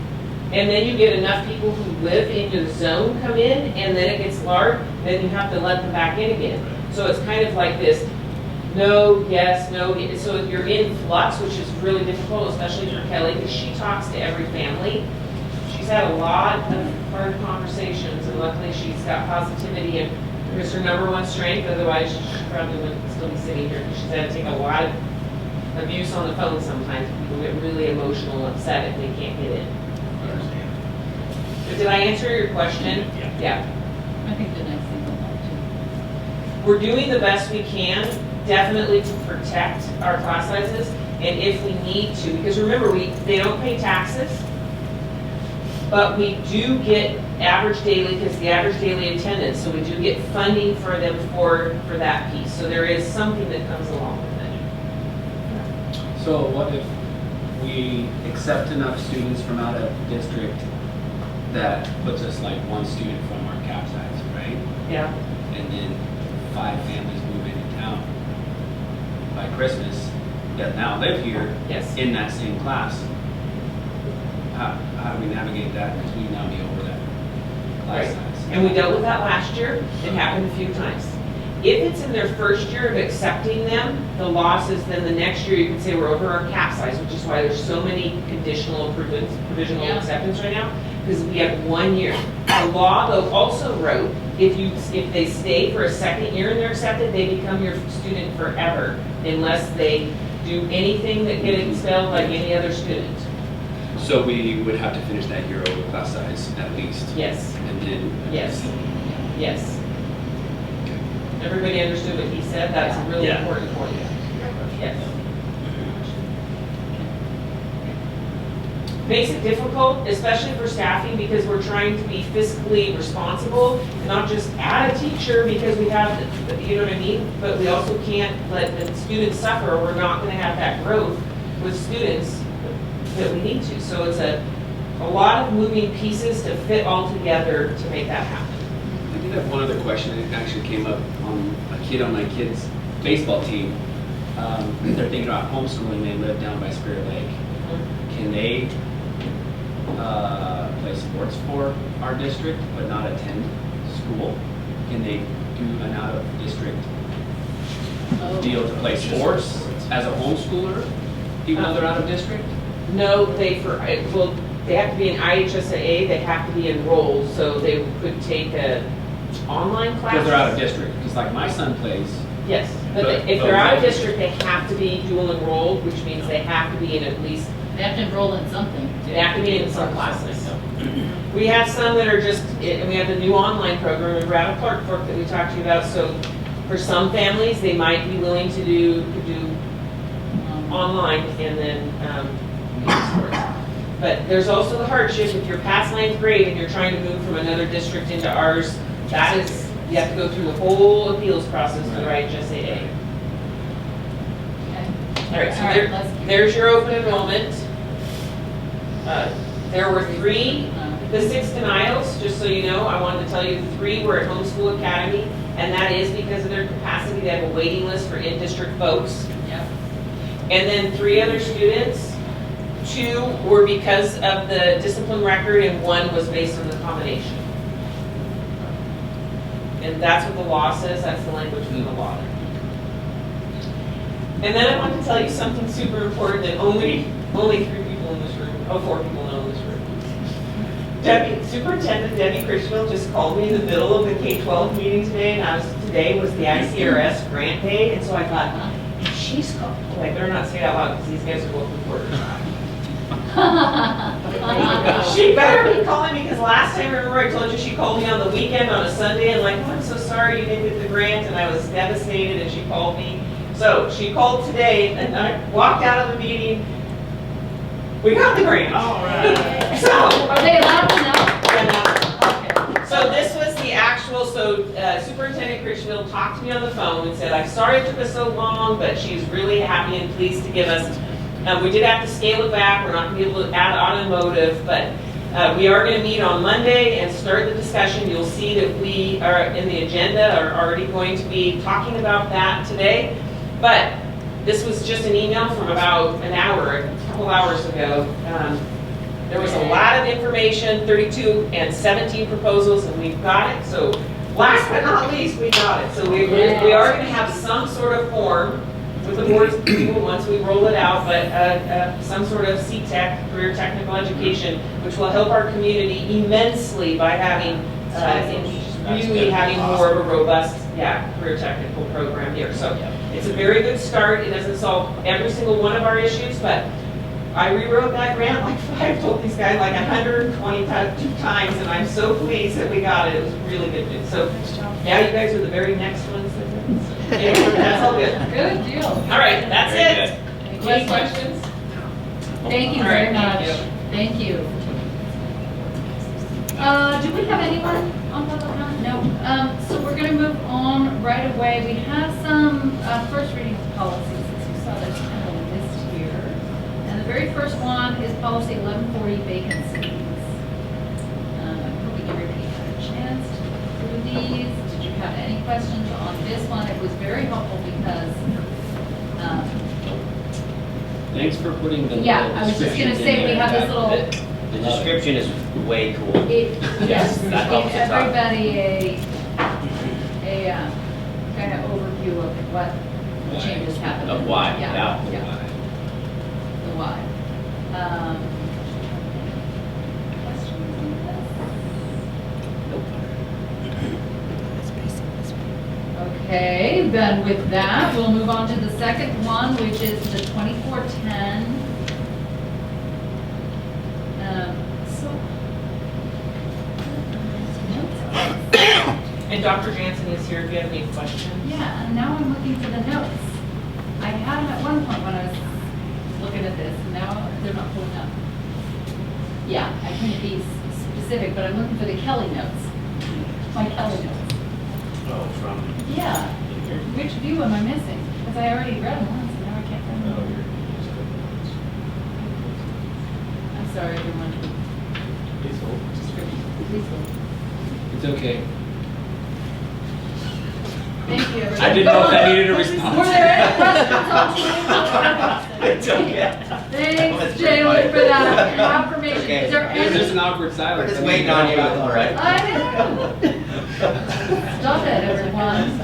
[SPEAKER 5] and then you get enough people who live in your zone come in and then it gets large, then you have to let them back in again. So it's kind of like this, no, yes, no. So if you're in flux, which is really difficult, especially for Kelly, because she talks to every family. She's had a lot of hard conversations, and luckily she's got positivity, and it's her number one strength. Otherwise, she probably wouldn't still be sitting here, because she's had to take a lot of abuse on the phone sometimes. People get really emotional and upset if they can't get in.
[SPEAKER 6] I understand.
[SPEAKER 5] But did I answer your question? Yeah.
[SPEAKER 1] I think the next thing we'll have
[SPEAKER 5] We're doing the best we can, definitely to protect our class sizes, and if we need to, because remember, they don't pay taxes, but we do get average daily, because the average daily attendance, so we do get funding for them for that piece. So there is something that comes along with it.
[SPEAKER 10] So what if we accept enough students from out of district that puts us like one student from our cap size, right?
[SPEAKER 5] Yeah.
[SPEAKER 10] And then 5 families move into town by Christmas that now live here
[SPEAKER 5] Yes.
[SPEAKER 10] in that same class. How do we navigate that? Because we now be over that class
[SPEAKER 5] Right.
[SPEAKER 10] size.
[SPEAKER 5] And we dealt with that last year. It happened a few times. If it's in their first year of accepting them, the law says then the next year you can say we're over our cap size, which is why there's so many conditional provisional
[SPEAKER 1] Yeah.
[SPEAKER 5] acceptance right now, because we have 1 year. The law though also wrote, if they stay for a second year and they're accepted, they become your student forever unless they do anything that get expelled like any other student.
[SPEAKER 11] So we would have to finish that year over class size at least?
[SPEAKER 5] Yes,
[SPEAKER 11] And then?
[SPEAKER 5] yes, yes. Everybody understood what he said? That's a really
[SPEAKER 4] Yeah.
[SPEAKER 5] important point. Yes. Makes it difficult, especially for staffing, because we're trying to be fiscally responsible and not just add a teacher because we have, you know what I mean? But we also can't let the students suffer, or we're not gonna have that growth with students that we need to. So it's a lot of moving pieces to fit all together to make that happen.
[SPEAKER 11] I did have one other question. It actually came up on a kid on my kid's baseball team. They're thinking about homeschooling. They live down by Spirit Lake. Can they play sports for our district but not attend school? Can they do an out-of-district deal to play sports?
[SPEAKER 10] as a homeschooler, even though they're out of district?
[SPEAKER 5] No, they have to be in IHSAA, they have to be enrolled, so they could take a online class.
[SPEAKER 10] Because they're out of district, because like my son plays.
[SPEAKER 5] Yes, but if they're out of district, they have to be dual enrolled, which means they have to be in at least,
[SPEAKER 1] They have to enroll in something.
[SPEAKER 5] they have to be in some classes. We have some that are just, and we have the new online program, remember out of Clark Fork that we talked to you about, so for some families, they might be willing to do online and then sports. But there's also the hardship, if you're past ninth grade and you're trying to move from another district into ours, that is, you have to go through the whole appeals process for IHSAA.
[SPEAKER 1] Okay.
[SPEAKER 5] All right, so
[SPEAKER 1] All right, let's-
[SPEAKER 5] there's your open enrollment. There were 3, the 6 denials, just so you know, I wanted to tell you 3 were at Homeschool Academy, and that is because of their capacity. They have a waiting list for in-district folks.
[SPEAKER 1] Yep.
[SPEAKER 5] And then 3 other students, 2 were because of the discipline record, and 1 was based on the combination. And that's what the law says, that's the language from the law. And then I want to tell you something super important that only 3 people in this room, 4 people know in this room. Superintendent Debbie Critchfield just called me in the middle of the K-12 meeting today, and today was the ICRS grant day, and so I thought, if she's called, oh, I better not say it out loud because these guys are both reporters. She better be calling me because last time, remember I told you she called me on the weekend on a Sunday and like, oh, I'm so sorry you didn't get the grant, and I was devastated, and she called me. So she called today, and I walked out of the meeting. We got the grant.
[SPEAKER 6] All right.
[SPEAKER 5] So
[SPEAKER 1] Are they allowed to know?
[SPEAKER 5] So this was the actual, Superintendent Critchfield talked to me on the phone and said, I'm sorry it took us so long, but she's really happy and pleased to give us, we did have to scale it back, we're not going to be able to add automotive, but we are going to meet on Monday and start the discussion. You'll see that we are in the agenda, are already going to be talking about that today, but this was just an email from about a couple hours ago. There was a lot of information, 32 and 17 proposals, and we've got it. So last but not least, we got it. So we are going to have some sort of form with the board's approval once we roll it out, but some sort of CTEC, career technical education, which will help our community immensely by having really having more of a robust, career technical program here. So it's a very good start. It doesn't solve every single one of our issues, but I rewrote that grant I've told these guys like 122 times, and I'm so pleased that we got it. It was really good news. So, yeah, you guys are the very next ones. Anyway, that's all good.
[SPEAKER 1] Good deal.
[SPEAKER 5] All right, that's it. Any questions?
[SPEAKER 1] Thank you
[SPEAKER 5] All
[SPEAKER 1] very
[SPEAKER 5] right,
[SPEAKER 1] much.
[SPEAKER 5] thank you.
[SPEAKER 1] Thank you. Do we have anyone on public comment? No. So we're going to move on right away. We have some first reading policies, as you saw that's kind of a list here. And the very first one is policy 1140, vacancies. I hope everybody had a chance to look through these. Did you have any questions on this one? It was very helpful because
[SPEAKER 11] Thanks for putting the.
[SPEAKER 1] yeah, I was just gonna say, we have this little,
[SPEAKER 2] The description is way cool.
[SPEAKER 1] yes,
[SPEAKER 2] that
[SPEAKER 1] give
[SPEAKER 2] helps a ton.
[SPEAKER 1] everybody a kind of overview of what changes happened.
[SPEAKER 2] Of why,
[SPEAKER 1] Yeah,
[SPEAKER 2] yeah.
[SPEAKER 1] yeah, the why. Questions on this? Okay, then with that, we'll move on to the second one, which is the 2410.
[SPEAKER 5] And Dr. Jansen is here if you have any questions.
[SPEAKER 1] Yeah, and now I'm looking for the notes. I had them at one point when I was looking at this, and now they're not pulling up. Yeah, I couldn't be specific, but I'm looking for the Kelly notes. My Kelly notes.
[SPEAKER 6] Oh, from
[SPEAKER 1] Yeah.
[SPEAKER 6] here?
[SPEAKER 1] Which view am I missing? Because I already read them once, and now I can't find
[SPEAKER 6] Oh,
[SPEAKER 1] them.
[SPEAKER 6] you're.
[SPEAKER 1] I'm sorry, everyone.
[SPEAKER 6] Please hold.
[SPEAKER 1] Please hold.
[SPEAKER 10] It's okay.
[SPEAKER 1] Thank you, everyone.
[SPEAKER 11] I didn't know if that needed a response.
[SPEAKER 1] Were there any questions on
[SPEAKER 2] It's okay.
[SPEAKER 1] Thanks, Jalen, for that confirmation.
[SPEAKER 2] Okay.
[SPEAKER 1] Is there
[SPEAKER 10] There's just
[SPEAKER 1] any?
[SPEAKER 10] an awkward silence.
[SPEAKER 2] We're just waiting on you, all right?
[SPEAKER 1] I know. Stop it, everyone.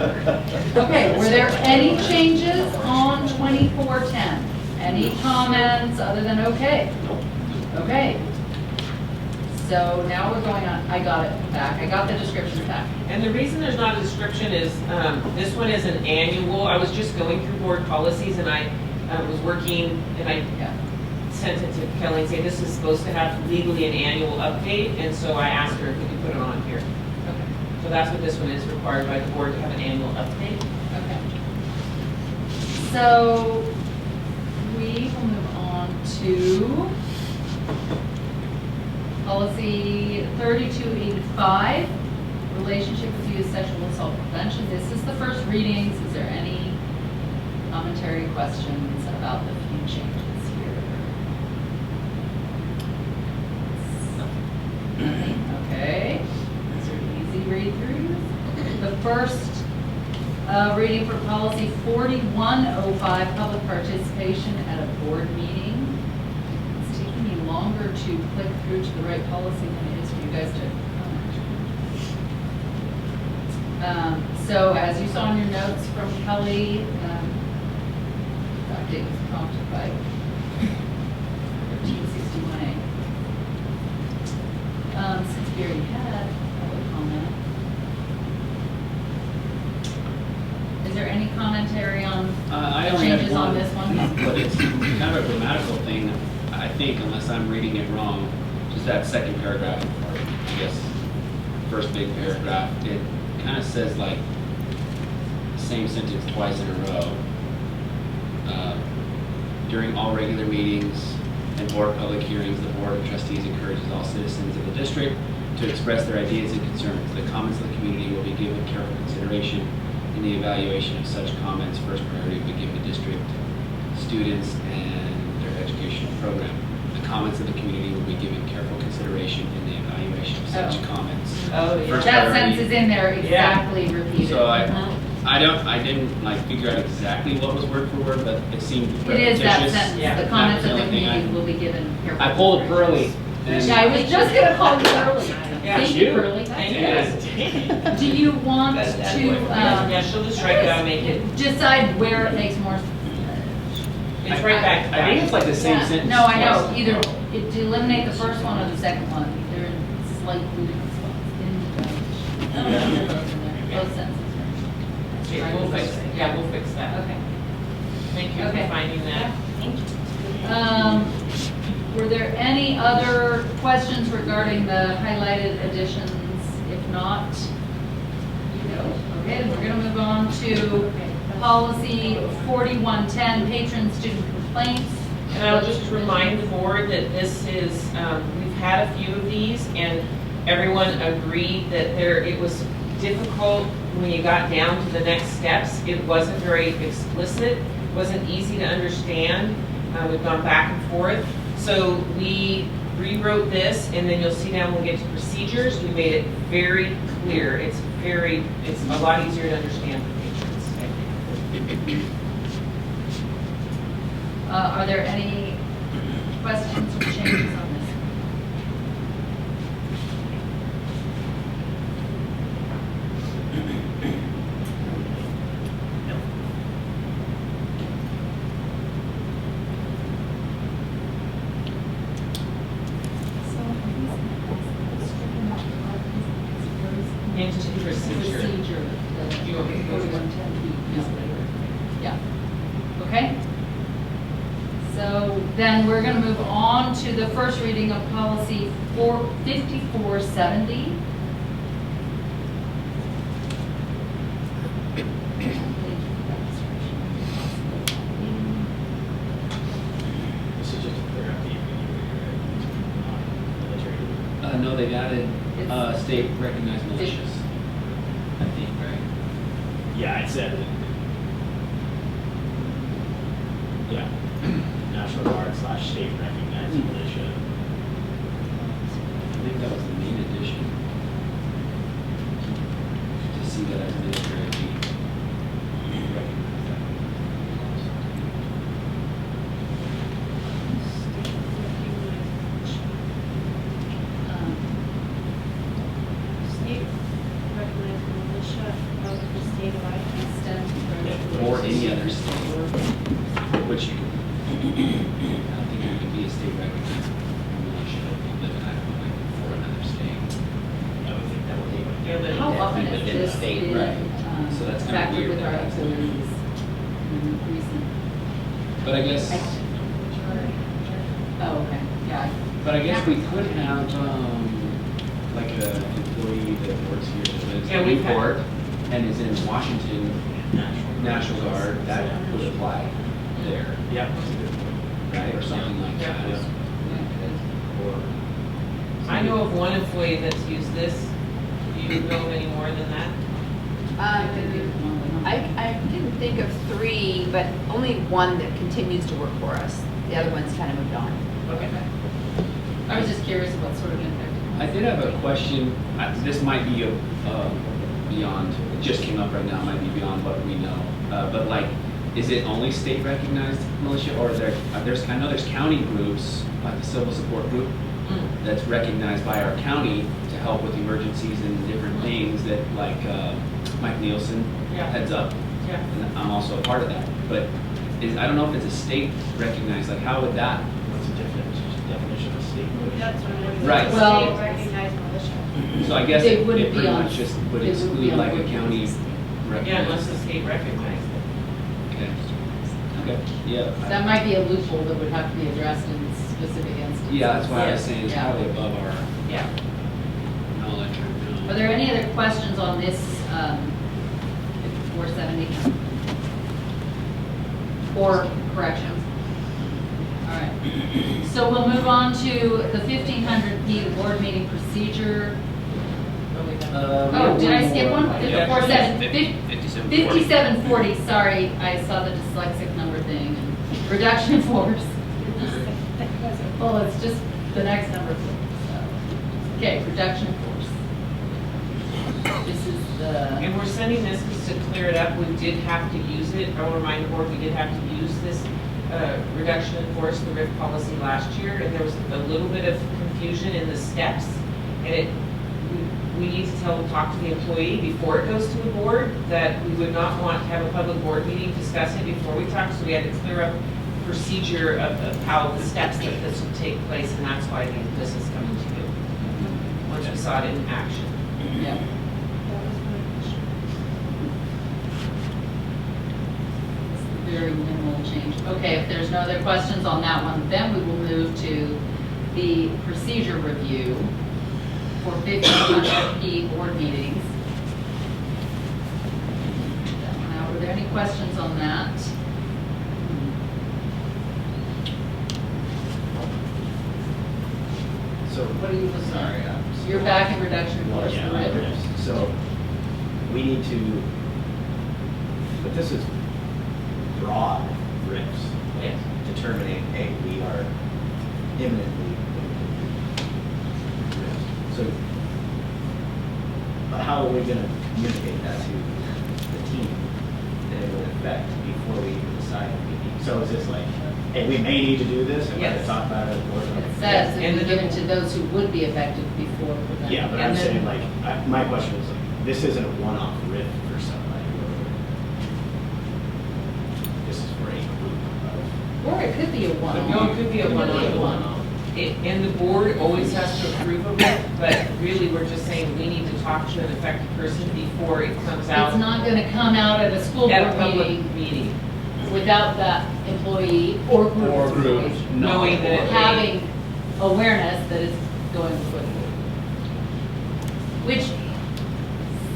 [SPEAKER 1] Okay, were there any changes on 2410. Any comments other than okay? Okay. So now we're going on, I got it back. I got the description back.
[SPEAKER 5] And the reason there's not a description is, this one is an annual. I was just going through board policies and I was working and I sent it to Kelly and say this is supposed to have legally an annual update. And so I asked her if we could put it on here.
[SPEAKER 1] Okay.
[SPEAKER 5] So that's what this one is, required by the board to have an annual update.
[SPEAKER 1] Okay. So we will move on to policy 3285, relationship abuse, sexual assault prevention. This is the first readings. Is there any commentary, questions about the few changes here? Okay. These are easy read-throughs. The first reading for policy 4105, public participation at a board meeting. It's taking me longer to click through to the right policy than it is for you guys to comment. So as you saw in your notes from Kelly, the update was prompted by 1361A. Since we already had public comment, is there any commentary on
[SPEAKER 10] I
[SPEAKER 1] the
[SPEAKER 10] only had
[SPEAKER 1] changes on this one?
[SPEAKER 10] But it's kind of a grammatical thing, I think, unless I'm reading it wrong. Just that second paragraph, or I guess, first big paragraph, it kind of says like, same sentence twice in a row. During all regular meetings and board public hearings, the Board of Trustees encourages all citizens of the district to express their ideas and concerns. The comments of the community will be given careful consideration. In the evaluation of such comments, first priority will be given to district students and their educational program. The comments of the community will be given careful consideration in the evaluation of such comments.
[SPEAKER 5] Oh, yeah.
[SPEAKER 10] First
[SPEAKER 1] That
[SPEAKER 10] priority.
[SPEAKER 1] sentence is in there exactly repeated.
[SPEAKER 10] So I didn't like figure out exactly what was word for word, but it seemed
[SPEAKER 1] It is that
[SPEAKER 10] repetitious.
[SPEAKER 1] sentence,
[SPEAKER 5] Yeah.
[SPEAKER 1] the comments of
[SPEAKER 10] That's
[SPEAKER 1] the
[SPEAKER 10] the only thing
[SPEAKER 1] community will be given careful.
[SPEAKER 10] I pulled Pearly.
[SPEAKER 1] Yeah, I was just gonna call you Pearly.
[SPEAKER 5] Yeah,
[SPEAKER 1] Thank
[SPEAKER 10] you.
[SPEAKER 1] you, Pearly.
[SPEAKER 5] Thank
[SPEAKER 10] Yeah.
[SPEAKER 1] Do you want
[SPEAKER 4] That's
[SPEAKER 1] to,
[SPEAKER 5] Yeah, she'll just strike it out and make it,
[SPEAKER 1] decide where it makes more?
[SPEAKER 5] it's right back to
[SPEAKER 10] I think
[SPEAKER 5] back.
[SPEAKER 10] it's like the same
[SPEAKER 1] Yeah.
[SPEAKER 10] sentence.
[SPEAKER 1] No, I know,
[SPEAKER 10] twice.
[SPEAKER 1] either to eliminate the first one or the second one, they're in slightly different spots. Both sentences.
[SPEAKER 5] Yeah, we'll fix it. Yeah, we'll fix that.
[SPEAKER 1] Okay.
[SPEAKER 5] Thank you
[SPEAKER 1] Okay.
[SPEAKER 5] for finding that.
[SPEAKER 1] Were there any other questions regarding the highlighted additions? If not, okay, then we're gonna move on to policy 4110, patron student complaints.
[SPEAKER 5] And I'll just remind the board that this is, we've had a few of these and everyone agreed that it was difficult when you got down to the next steps. It wasn't very explicit, wasn't easy to understand. We've gone back and forth. So we rewrote this and then you'll see down when we get to procedures, we made it very clear. It's a lot easier to understand for patrons.
[SPEAKER 1] Are there any questions or changes on this?
[SPEAKER 5] Into procedure.
[SPEAKER 1] Procedure.
[SPEAKER 5] Do you want me to go to that?
[SPEAKER 1] 4110. Yeah. Okay. So then we're going to move on to the first reading of policy 5470.
[SPEAKER 6] This is just to clear up the military.
[SPEAKER 10] No, they've added
[SPEAKER 1] It's-
[SPEAKER 10] state recognized militias. I think, right?
[SPEAKER 6] Yeah, it said, yeah, National Guard / state recognized militia.
[SPEAKER 10] I think that was the main addition. To see that as military, we recognize that.
[SPEAKER 9] State recognized militia of the state of Idaho.
[SPEAKER 1] Extend
[SPEAKER 10] Or any other state. don't think you can be a state recognized militia if you live in Idaho, like, for another state.
[SPEAKER 6] I would think that would be.
[SPEAKER 5] Yeah, but
[SPEAKER 1] How often has
[SPEAKER 6] within the
[SPEAKER 1] this
[SPEAKER 6] state,
[SPEAKER 1] been
[SPEAKER 10] right. So that's kinda
[SPEAKER 1] factored
[SPEAKER 10] weird
[SPEAKER 1] with
[SPEAKER 10] that
[SPEAKER 1] our
[SPEAKER 10] that's-
[SPEAKER 1] employees in recent?
[SPEAKER 10] But I guess,
[SPEAKER 1] Oh, okay, yeah.
[SPEAKER 10] but I guess we could have, like a employee that works here that lives
[SPEAKER 5] Yeah,
[SPEAKER 10] in
[SPEAKER 5] we've had-
[SPEAKER 10] Newport and is in Washington National Guard, that would apply there,
[SPEAKER 6] Yeah.
[SPEAKER 10] right, or something like
[SPEAKER 5] Yeah.
[SPEAKER 10] that. Or,
[SPEAKER 5] I know of one employee that's used this. Do you know of any more than that?
[SPEAKER 12] I didn't think of 3, but only one that continues to work for us. The other one's kind of moved on.
[SPEAKER 5] Okay.
[SPEAKER 1] I was just curious what sort of impact.
[SPEAKER 10] I did have a question, this might be beyond, it just came up right now, might be beyond what we know. But like, is it only state recognized militia, or I know there's county groups, like the Civil Support Group, that's recognized by our county to help with emergencies and different things that like Mike Nielsen
[SPEAKER 5] Yeah.
[SPEAKER 10] heads up.
[SPEAKER 5] Yeah.
[SPEAKER 10] And I'm also a part of that. But I don't know if it's a state recognized, like how would that?
[SPEAKER 6] What's the definition of state militia?
[SPEAKER 9] That's what I'm looking
[SPEAKER 10] Right.
[SPEAKER 9] at.
[SPEAKER 1] Well-
[SPEAKER 9] State recognized militia.
[SPEAKER 10] So I guess
[SPEAKER 1] They
[SPEAKER 10] it
[SPEAKER 1] wouldn't
[SPEAKER 10] pretty
[SPEAKER 1] be on-
[SPEAKER 10] much just would
[SPEAKER 1] they wouldn't be
[SPEAKER 10] exclude
[SPEAKER 1] on
[SPEAKER 10] like a
[SPEAKER 1] board.
[SPEAKER 10] county
[SPEAKER 5] Yeah,
[SPEAKER 10] recognized.
[SPEAKER 5] unless the state recognized it.
[SPEAKER 10] Okay. Okay, yeah.
[SPEAKER 1] That might be a loophole that would have to be addressed in specific instances.
[SPEAKER 10] Yeah, that's why I was saying it's
[SPEAKER 1] Yeah.
[SPEAKER 10] probably above our
[SPEAKER 5] Yeah.
[SPEAKER 10] knowledge.
[SPEAKER 1] Are there any other questions on this 470? Or corrections? All right. So we'll move on to the 1500P, the board meeting procedure. Oh, did I skip one? 5740, sorry, I saw the dyslexic number thing. Reduction in force. Well, it's just the next number. So. Okay, reduction in force. This is the,
[SPEAKER 5] And we're sending this just to clear it up. We did have to use it. I'll remind the board, we did have to use this reduction in force, the RIF policy last year, and there was a little bit of confusion in the steps. And we need to talk to the employee before it goes to the board, that we would not want to have a public board meeting, discuss it before we talk, so we had to clear up procedure of how the steps that this would take place, and that's why this is coming to you. Once we saw it in action.
[SPEAKER 1] yeah. Very minimal change. Okay, if there's no other questions on that one, then we will move to the procedure review for 1500P board meetings. That one out. Were there any questions on that?
[SPEAKER 6] So,
[SPEAKER 1] What are you looking
[SPEAKER 6] sorry,
[SPEAKER 1] at? You're back in reduction in force,
[SPEAKER 6] yeah,
[SPEAKER 1] the RIF.
[SPEAKER 6] RIFs. So, we need to, but this is broad RIFs.
[SPEAKER 5] Yes.
[SPEAKER 6] Determining, hey, we are imminently. So, but how are we gonna communicate that to the team that it would affect before we even decide if we need? So is this like, hey, we may need to do this, and we're gonna
[SPEAKER 5] Yes.
[SPEAKER 6] talk about it at the board?
[SPEAKER 1] It says it
[SPEAKER 5] And
[SPEAKER 1] would be
[SPEAKER 5] the-
[SPEAKER 1] given to those who would be affected before. preventing.
[SPEAKER 6] Yeah, but
[SPEAKER 5] And
[SPEAKER 6] I'm
[SPEAKER 5] then-
[SPEAKER 6] saying like, my question is like, this isn't a one-off RIF for somebody. This is for a group of.
[SPEAKER 1] Or it could be a one.
[SPEAKER 5] No, it could be a one-on-one. And the board always has to approve of it, but really, we're just saying we need to talk to an affected person before it comes out
[SPEAKER 1] It's not gonna come out at a school
[SPEAKER 5] at a
[SPEAKER 1] board
[SPEAKER 5] public
[SPEAKER 1] meeting
[SPEAKER 5] meeting.
[SPEAKER 1] without that employee or group
[SPEAKER 10] Or
[SPEAKER 1] of
[SPEAKER 10] group,
[SPEAKER 1] employees
[SPEAKER 5] knowing that it-
[SPEAKER 1] having awareness that it's going to put forward. Which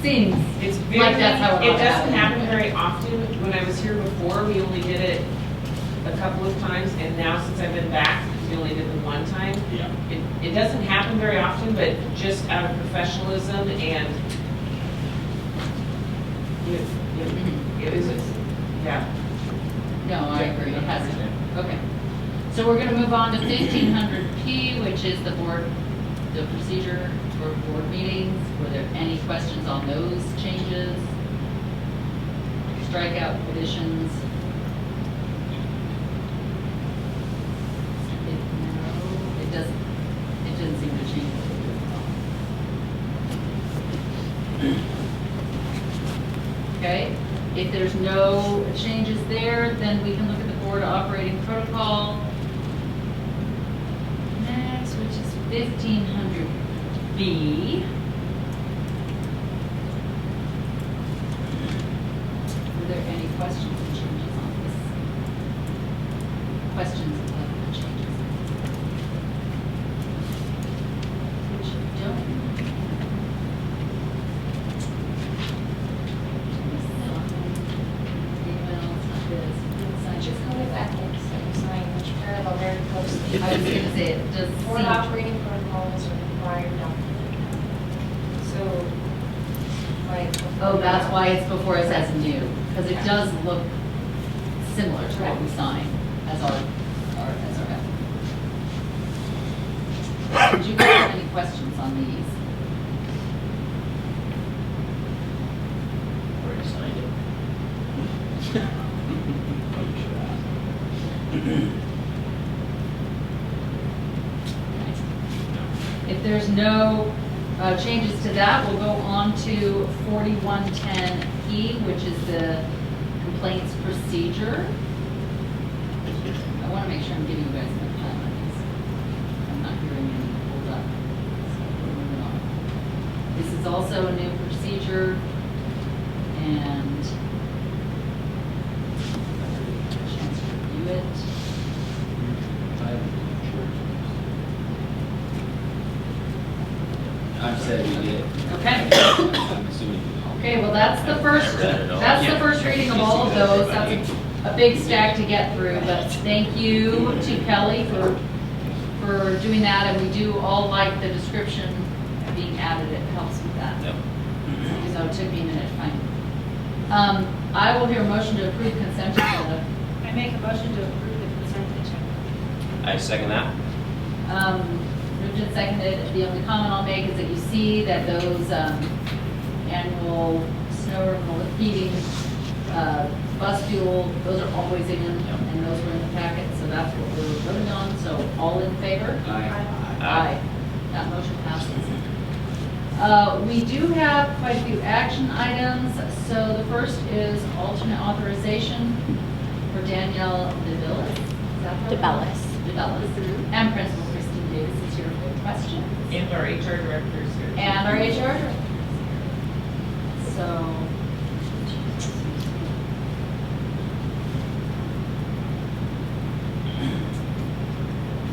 [SPEAKER 1] seems
[SPEAKER 5] It's very,
[SPEAKER 1] like that's how it
[SPEAKER 5] it
[SPEAKER 1] ought to
[SPEAKER 5] doesn't happen very often. When I was here before, we only did it a couple of times, and now since I've been back, we only did it one time.
[SPEAKER 6] Yeah.
[SPEAKER 5] It doesn't happen very often, but just out of professionalism and it is, yeah.
[SPEAKER 1] No, I agree, it hasn't. Okay. So we're gonna move on to 1500P, which is the board, the procedure for board meetings. Were there any questions on those changes? Strikeout additions? No, it doesn't seem to change. Okay, if there's no changes there, then we can look at the board operating protocol. 1500B. Were there any questions or changes on this? Questions of the changes? Which don't.
[SPEAKER 7] Just go back and sign, which parallel very closely.
[SPEAKER 1] I was gonna say, it does
[SPEAKER 7] Board
[SPEAKER 1] seem.
[SPEAKER 7] operating protocol is a required document. So, like.
[SPEAKER 1] Oh, that's why it's before us as new, because it does look similar to what we sign as our. Did you guys have any questions on these?
[SPEAKER 4] Already signed it.
[SPEAKER 1] If there's no changes to that, we'll go on to 4110E, which is the complaints procedure. I want to make sure I'm giving you guys enough time on these. I'm not hearing any hold up. So we're moving on. This is also a new procedure, and a chance to review it.
[SPEAKER 10] I've said we did.
[SPEAKER 1] Okay.
[SPEAKER 10] I'm assuming.
[SPEAKER 1] Okay, well, that's the first reading of all of those. That's a big stack to get through, but thank you to Kelly for doing that, and we do all like the description being added. It helps with that.
[SPEAKER 4] Yep.
[SPEAKER 1] So it took me a minute to find it. I will hear a motion to approve consent agenda.
[SPEAKER 9] I make a motion to approve the consent agenda.
[SPEAKER 4] I second that.
[SPEAKER 1] Moved and seconded. The only comment I'll make is that you see that those annual snow removal heating, bus fuel, those are always in, and those were in the packet, so that's what we're voting on. So all in favor? Aye. That motion passes. We do have quite a few action items. So the first is alternate authorization for Danielle DeBellis. And Principal Christine Davis is here for the question.
[SPEAKER 5] And our HR director is here.
[SPEAKER 1] And our HR director. So.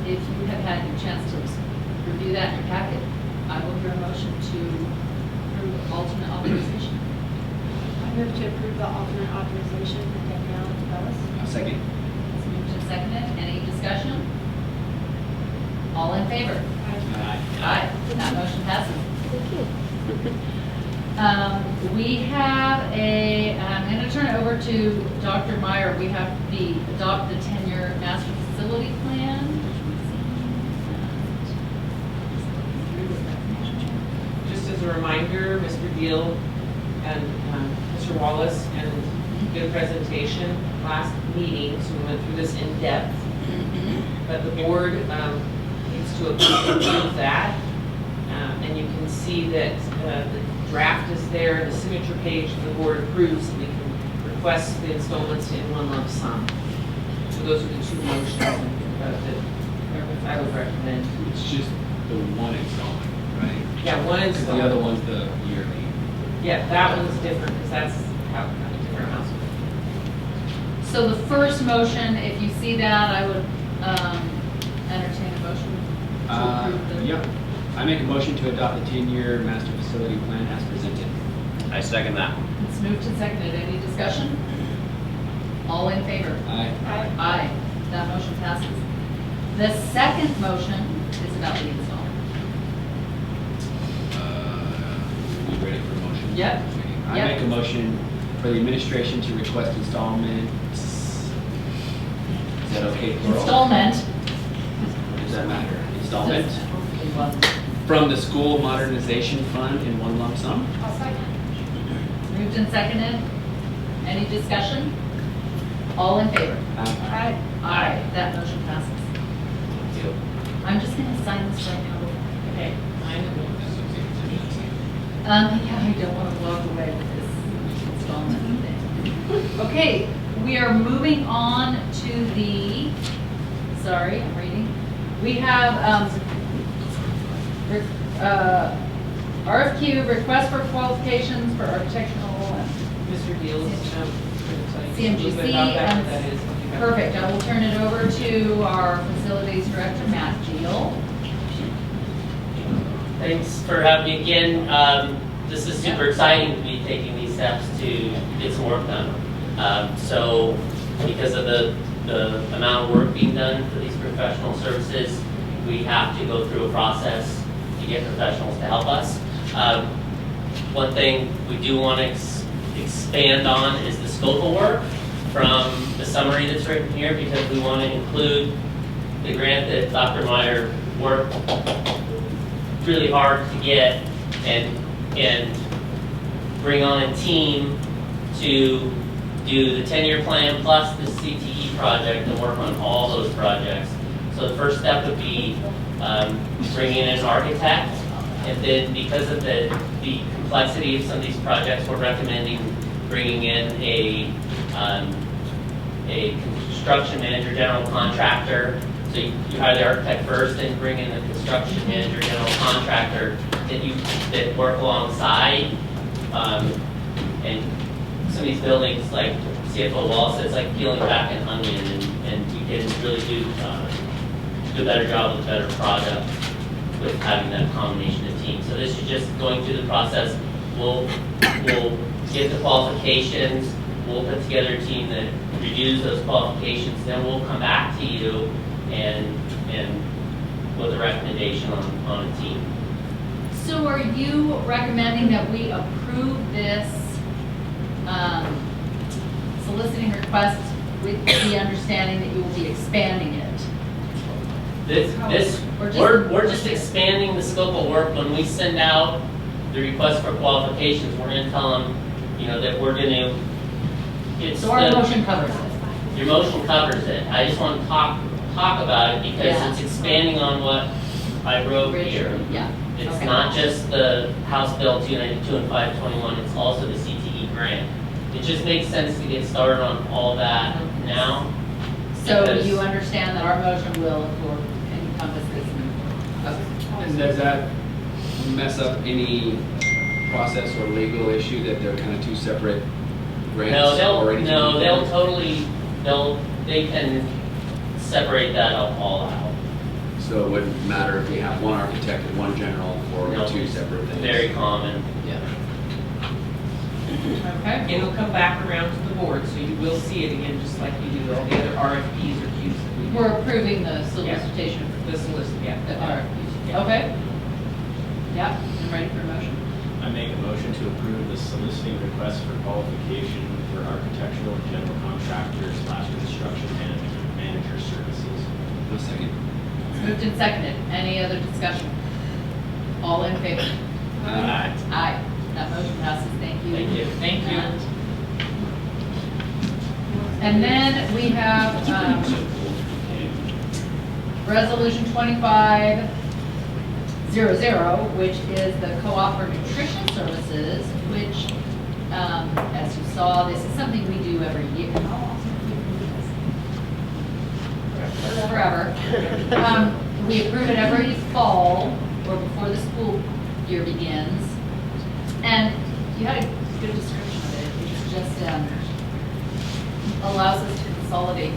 [SPEAKER 1] If you have had your chance to review that in your packet, I will hear a motion to approve alternate authorization.
[SPEAKER 9] I move to approve the alternate authorization for Danielle DeBellis.
[SPEAKER 10] I'll second.
[SPEAKER 1] It's moved and seconded. Any discussion? All in favor? Aye. That motion passes.
[SPEAKER 12] Thank you.
[SPEAKER 1] We have I'm going to turn it over to Dr. Meyer. We have the adopt the 10-year master facility plan.
[SPEAKER 5] Just as a reminder, Mr. Deal and Mr. Wallace did a presentation last meeting, so we went through this in depth. But the board needs to approve that. And you can see that the draft is there, the signature page the board approves, and we can request the installments in one lump sum. So those are the two motions that I would recommend.
[SPEAKER 6] It's just the one installment, right?
[SPEAKER 5] Yeah, one
[SPEAKER 6] Because
[SPEAKER 5] installment.
[SPEAKER 6] the other one's the yearly.
[SPEAKER 5] Yeah, that one's different because that's how different amounts.
[SPEAKER 1] So the first motion, if you see that, I would entertain a motion to approve the.
[SPEAKER 10] Yep. I make a motion to adopt the 10-year master facility plan as presented.
[SPEAKER 4] I second that.
[SPEAKER 1] It's moved and seconded. Any discussion? All in favor?
[SPEAKER 10] Aye.
[SPEAKER 1] Aye. That motion passes. The second motion is about the installment.
[SPEAKER 10] You ready for a motion?
[SPEAKER 1] Yep.
[SPEAKER 10] I
[SPEAKER 1] Yep.
[SPEAKER 10] make a motion for the administration to request installments. Is that okay, plural?
[SPEAKER 1] Installment.
[SPEAKER 10] Does that matter? Installment
[SPEAKER 1] Just in one.
[SPEAKER 10] from the school modernization fund in one lump sum?
[SPEAKER 7] I'll second.
[SPEAKER 1] Moved and seconded. Any discussion? All in favor?
[SPEAKER 10] Aye.
[SPEAKER 1] Aye. That motion passes. I'm just going to sign this right now.
[SPEAKER 5] Okay.
[SPEAKER 1] Yeah, I don't want to walk away with this installment thing. Okay, we are moving on to the, sorry, I'm reading. We have RFQ, request for qualifications for architectural and
[SPEAKER 5] Mr. Deals, going to tell you a little bit
[SPEAKER 1] CMGC.
[SPEAKER 5] about that, what that is.
[SPEAKER 1] Perfect, I will turn it over to our facilities director, Matt Geel.
[SPEAKER 4] Thanks for having me again. This is super exciting to be taking these steps to get some work done. So because of the amount of work being done for these professional services, we have to go through a process to get professionals to help us. One thing we do want to expand on is the scope of work from the summary that's written here, because we want to include the grant that Dr. Meyer worked really hard to get and bring on a team to do the 10-year plan plus the CTE project and work on all those projects. So the first step would be bringing in an architect, and then because of the complexity of some of these projects, we're recommending bringing in a construction manager, general contractor. So you hire the architect first, then bring in the construction manager, general contractor that work alongside. And some of these buildings, like CFO Wall says, like peeling back an onion, and you can really do a better job with a better product with having that combination of teams. So this is just going through the process. We'll get the qualifications. We'll put together a team that reviews those qualifications. Then we'll come back to you and with a recommendation on a team.
[SPEAKER 1] So are you recommending that we approve this soliciting request with the understanding that you will be expanding it?
[SPEAKER 4] We're just expanding the scope of work. When we send out the request for qualifications, we're going to tell them, that we're going to.
[SPEAKER 1] So our motion covers it.
[SPEAKER 4] Your motion covers it. I just want to talk about it because it's expanding on what I wrote here.
[SPEAKER 1] Yeah.
[SPEAKER 4] It's
[SPEAKER 1] Okay.
[SPEAKER 4] not just the House Bill 292 and 521. It's also the CTE grant. It just makes sense to get started on all that now.
[SPEAKER 1] So
[SPEAKER 4] because-
[SPEAKER 1] you understand that our motion will encompass this.
[SPEAKER 10] And does that mess up any process or legal issue that they're kind of two separate grants? They
[SPEAKER 4] can separate that all out.
[SPEAKER 10] So it wouldn't matter if we have one architect and one general or
[SPEAKER 4] No,
[SPEAKER 10] two separate things?
[SPEAKER 4] Very common.
[SPEAKER 10] Yeah.
[SPEAKER 1] Okay.
[SPEAKER 5] It'll come back around to the board, so you will see it again, just like you do all the other RFPs or Qs that we do.
[SPEAKER 1] We're approving the solicitation
[SPEAKER 5] The solicit,
[SPEAKER 1] for the
[SPEAKER 5] yeah.
[SPEAKER 1] RFPs. Okay. Yep, I'm ready for a motion.
[SPEAKER 6] I make a motion to approve the soliciting request for qualification for architectural and general contractors / construction manager services.
[SPEAKER 10] No second.
[SPEAKER 1] Moved and seconded. Any other discussion? All in favor?
[SPEAKER 6] Aye.
[SPEAKER 1] Aye. That motion passes. Thank you.
[SPEAKER 4] Thank you.
[SPEAKER 5] Thank you.
[SPEAKER 1] And then we have Resolution 2500, which is the co-op for nutrition services, which, as you saw, this is something we do every year. Forever. We approve it every fall or before the school year begins. And you had a good description of it. It's just allows us to consolidate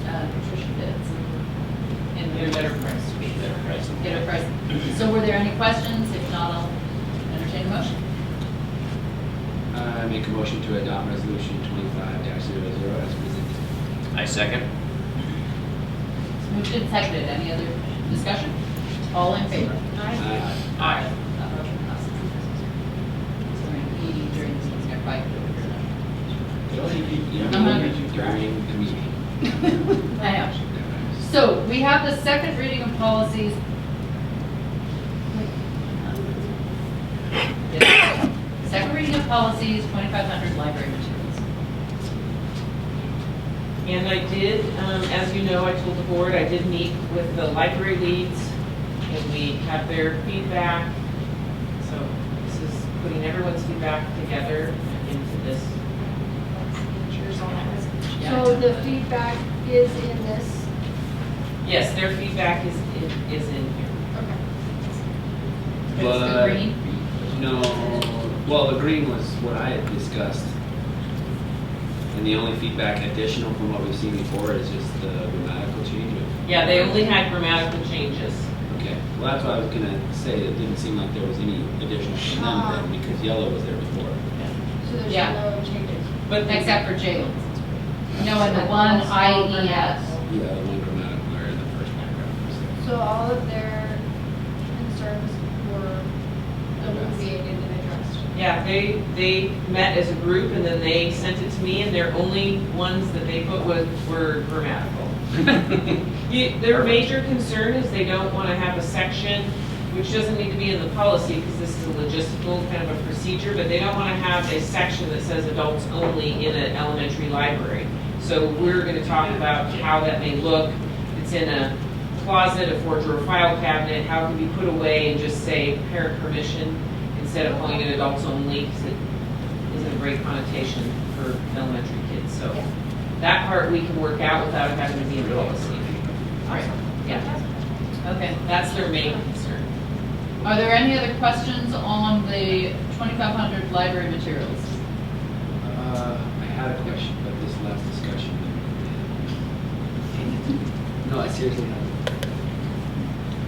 [SPEAKER 1] nutrition bids and
[SPEAKER 5] Get a better price.
[SPEAKER 1] get a price. So were there any questions? If not, I'll entertain a motion.
[SPEAKER 10] I make a motion to adopt resolution 25-00 as presented.
[SPEAKER 2] I second.
[SPEAKER 1] It's moved and seconded. Any other discussion? All in favor?
[SPEAKER 10] Aye.
[SPEAKER 1] Aye. That motion passes. So we're going to be during this one's going to fight over
[SPEAKER 10] During the meeting.
[SPEAKER 1] I know. So we have the second reading of policies. Second reading of policies, 2500 library materials.
[SPEAKER 5] And I did, as you know, I told the board, I did meet with the library leads, and we have their feedback. So this is putting everyone's feedback together into this.
[SPEAKER 9] So the feedback is in this.
[SPEAKER 5] Yes, their feedback is in here.
[SPEAKER 1] the
[SPEAKER 10] but
[SPEAKER 1] green?
[SPEAKER 10] no, well, the green was what I had discussed. And the only feedback additional from what we've seen before is just the grammatical change of.
[SPEAKER 5] Yeah, they only had grammatical changes.
[SPEAKER 10] Okay, well, that's what I was gonna say, it didn't seem like there was any additional from them then, because yellow was there before.
[SPEAKER 7] So there's
[SPEAKER 1] Yeah.
[SPEAKER 7] no changes.
[SPEAKER 5] But
[SPEAKER 1] Except for Jalen's. No, and the one IES.
[SPEAKER 10] Yeah, the one grammatical error in the first paragraph was there.
[SPEAKER 7] So all of their concerns were alleviated and addressed.
[SPEAKER 5] yeah, they met as a group and then they sent it to me and their only ones that they put were grammatical. Their major concern is they don't want to have a section, which doesn't need to be in the policy because this is a logistical kind of a procedure, but they don't want to have a section that says adults only in an elementary library. So we're going to talk about how that may look. It's in a closet, a 4-drawer file cabinet, how it can be put away and just say parent permission instead of calling it adults only because it isn't a great connotation for elementary kids. So that part we can work out without it having to be in policy. Right. Yeah.
[SPEAKER 1] Okay.
[SPEAKER 5] That's their main concern.
[SPEAKER 1] Are there any other questions on the 2,500 library materials?
[SPEAKER 10] I had a question, but this last discussion. No, I seriously haven't.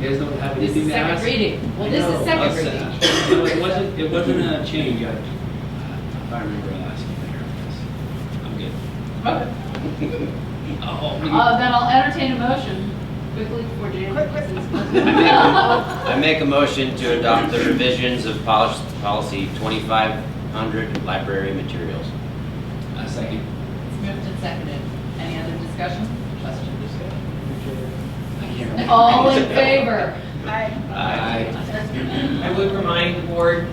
[SPEAKER 10] You guys don't have
[SPEAKER 1] This
[SPEAKER 10] anything
[SPEAKER 1] is
[SPEAKER 10] to ask?
[SPEAKER 1] second reading. Well, this is second reading.
[SPEAKER 10] No, it wasn't a change. If I remember asking later, I'm good.
[SPEAKER 1] Okay.
[SPEAKER 10] Oh,
[SPEAKER 1] Then I'll entertain a motion quickly before Jalen.
[SPEAKER 2] I make a motion to adopt the revisions of policy 2500 library materials.
[SPEAKER 10] a second.
[SPEAKER 1] It's moved and seconded. Any other discussion? Question?
[SPEAKER 10] I can't remember.
[SPEAKER 1] All in favor?
[SPEAKER 10] Aye.
[SPEAKER 5] I would remind the board,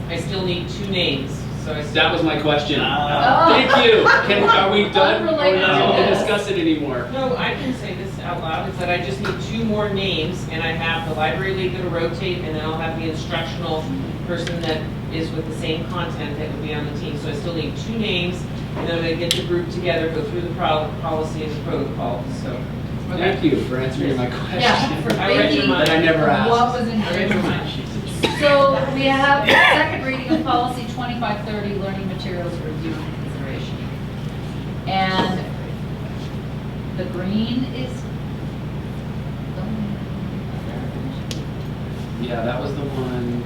[SPEAKER 5] I still need 2 names. So I
[SPEAKER 10] That was my question.
[SPEAKER 1] Oh.
[SPEAKER 10] Thank you. Are we done?
[SPEAKER 1] Unrelated
[SPEAKER 10] Or
[SPEAKER 1] to
[SPEAKER 10] not going to
[SPEAKER 1] this.
[SPEAKER 10] discuss it anymore?
[SPEAKER 5] No, I can say this out loud, is that I just need 2 more names, and I have the library lead that'll rotate, and then I'll have the instructional person that is with the same content that would be on the team. So I still need 2 names, and then I'm gonna get the group together, go through the policy and the protocol, so.
[SPEAKER 10] Thank you for answering my question.
[SPEAKER 1] Yeah, for
[SPEAKER 5] I read your
[SPEAKER 1] thinking
[SPEAKER 5] mind.
[SPEAKER 10] That I never asked.
[SPEAKER 1] what was in
[SPEAKER 5] I read your mind.
[SPEAKER 1] So we have the second reading of policy 2530, learning materials review and consideration. And the green is.
[SPEAKER 10] Yeah, that was the one,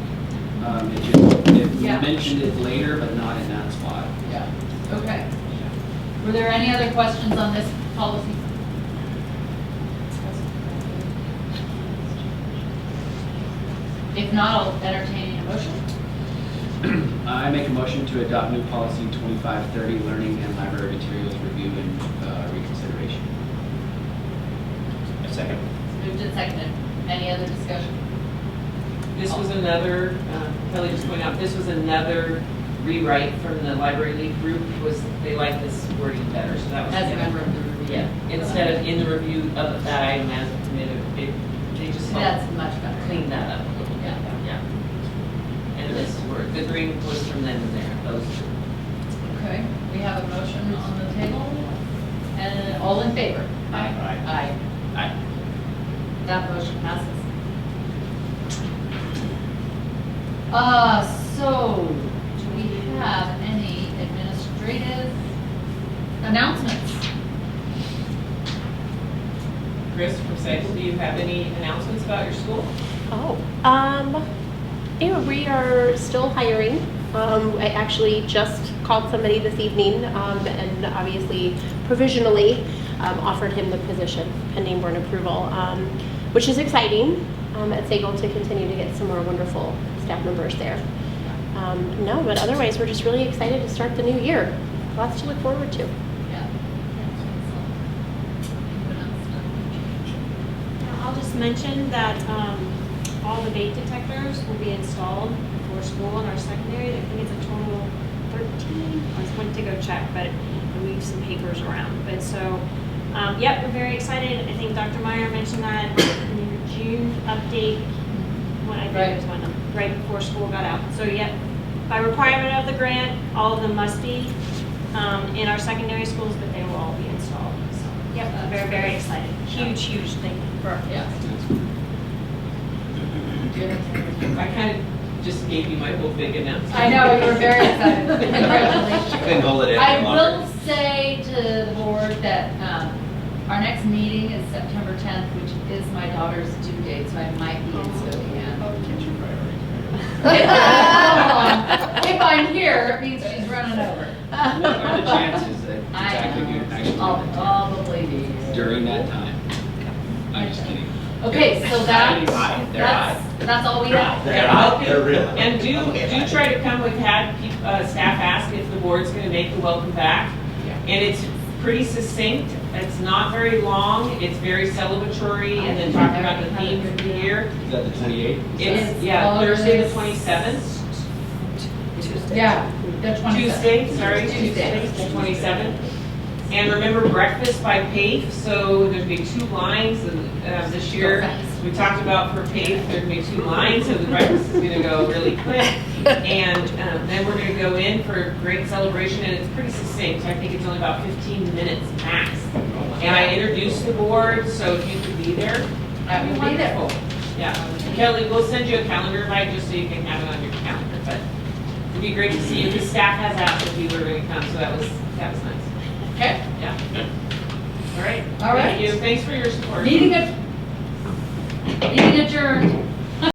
[SPEAKER 10] it
[SPEAKER 1] Yeah.
[SPEAKER 10] mentioned it later, but not in that spot.
[SPEAKER 1] Yeah, okay. Were there any other questions on this policy? If not, I'll entertain a motion.
[SPEAKER 10] I make a motion to adopt new policy 2530, learning and library materials review and reconsideration.
[SPEAKER 2] A second.
[SPEAKER 1] Moved and seconded. Any other discussion?
[SPEAKER 5] This was another, Kelly just pointed out, this was another rewrite from the library lead group, was they like this wording better, so that was.
[SPEAKER 1] As a member of the review.
[SPEAKER 5] Yeah, instead of in the review of that item as a committee, they just
[SPEAKER 1] That's
[SPEAKER 5] helped
[SPEAKER 1] much better.
[SPEAKER 5] clean that up a little bit, yeah. And this word, the green was from them and there, those two.
[SPEAKER 1] Okay, we have a motion on the table, and all in favor?
[SPEAKER 5] Aye.
[SPEAKER 1] Aye.
[SPEAKER 10] Aye.
[SPEAKER 1] That motion passes. So, do we have any administrative announcements?
[SPEAKER 5] Chris from Cycle, do you have any announcements about your school?
[SPEAKER 13] We are still hiring. I actually just called somebody this evening and obviously provisionally offered him the position pending board approval, which is exciting at Sagal to continue to get some more wonderful staff members there. No, but otherwise we're just really excited to start the new year. Lots to look forward to.
[SPEAKER 1] Yeah.
[SPEAKER 9] I'll just mention that all the vape detectors will be installed before school in our secondary. I think it's a total of 13. I just went to go check, but I moved some papers around. But so, yep, we're very excited. I think Dr. Meyer mentioned that in your June update, when I think it was right before school got out. So, yep, by requirement of the grant, all of them must be in our secondary schools, but they will all be installed. So, yep, very, very excited. Huge, huge thing for our
[SPEAKER 1] Yeah.
[SPEAKER 5] I kind of just gave you my whole big announcement.
[SPEAKER 1] I know, you were very excited. Congratulations.
[SPEAKER 11] She couldn't hold it in
[SPEAKER 1] I
[SPEAKER 11] any longer.
[SPEAKER 1] will say to the board that our next meeting is September 10th, which is my daughter's due date, so I might be in Spokane.
[SPEAKER 6] Get your priorities.
[SPEAKER 1] If I'm here, it means she's running over.
[SPEAKER 11] What are the chances that it's actually going to actually
[SPEAKER 1] I'll
[SPEAKER 11] happen
[SPEAKER 1] probably be here.
[SPEAKER 11] during that time? I'm just kidding.
[SPEAKER 1] Okay, so
[SPEAKER 2] They're high.
[SPEAKER 1] that's all we have.
[SPEAKER 2] They're high. They're real.
[SPEAKER 5] And do try to come. We've had staff ask if the board's going to make the welcome back. And it's pretty succinct. It's not very long. It's very celebratory and then talking about the theme for the year.
[SPEAKER 11] Is that the 28th?
[SPEAKER 5] It's, Thursday the 27th.
[SPEAKER 1] Yeah, the 27th.
[SPEAKER 5] Tuesday, the 27th. And remember breakfast by PAFE, so there's going to be 2 lines and this year. We talked about for PAFE, there's going to be 2 lines, so the breakfast is going to go really quick. And then we're going to go in for a great celebration, and it's pretty succinct. I think it's only about 15 minutes max. And I introduced the board, so if you could be there, that'd be wonderful. Yeah, Kelly, we'll send you a calendar invite just so you can have it on your calendar. But it'd be great to see you. The staff has asked if you were going to come, so that was nice.
[SPEAKER 1] Okay.
[SPEAKER 5] Yeah. All right.
[SPEAKER 1] All right.
[SPEAKER 5] Thank you. Thanks for your support.
[SPEAKER 1] Meeting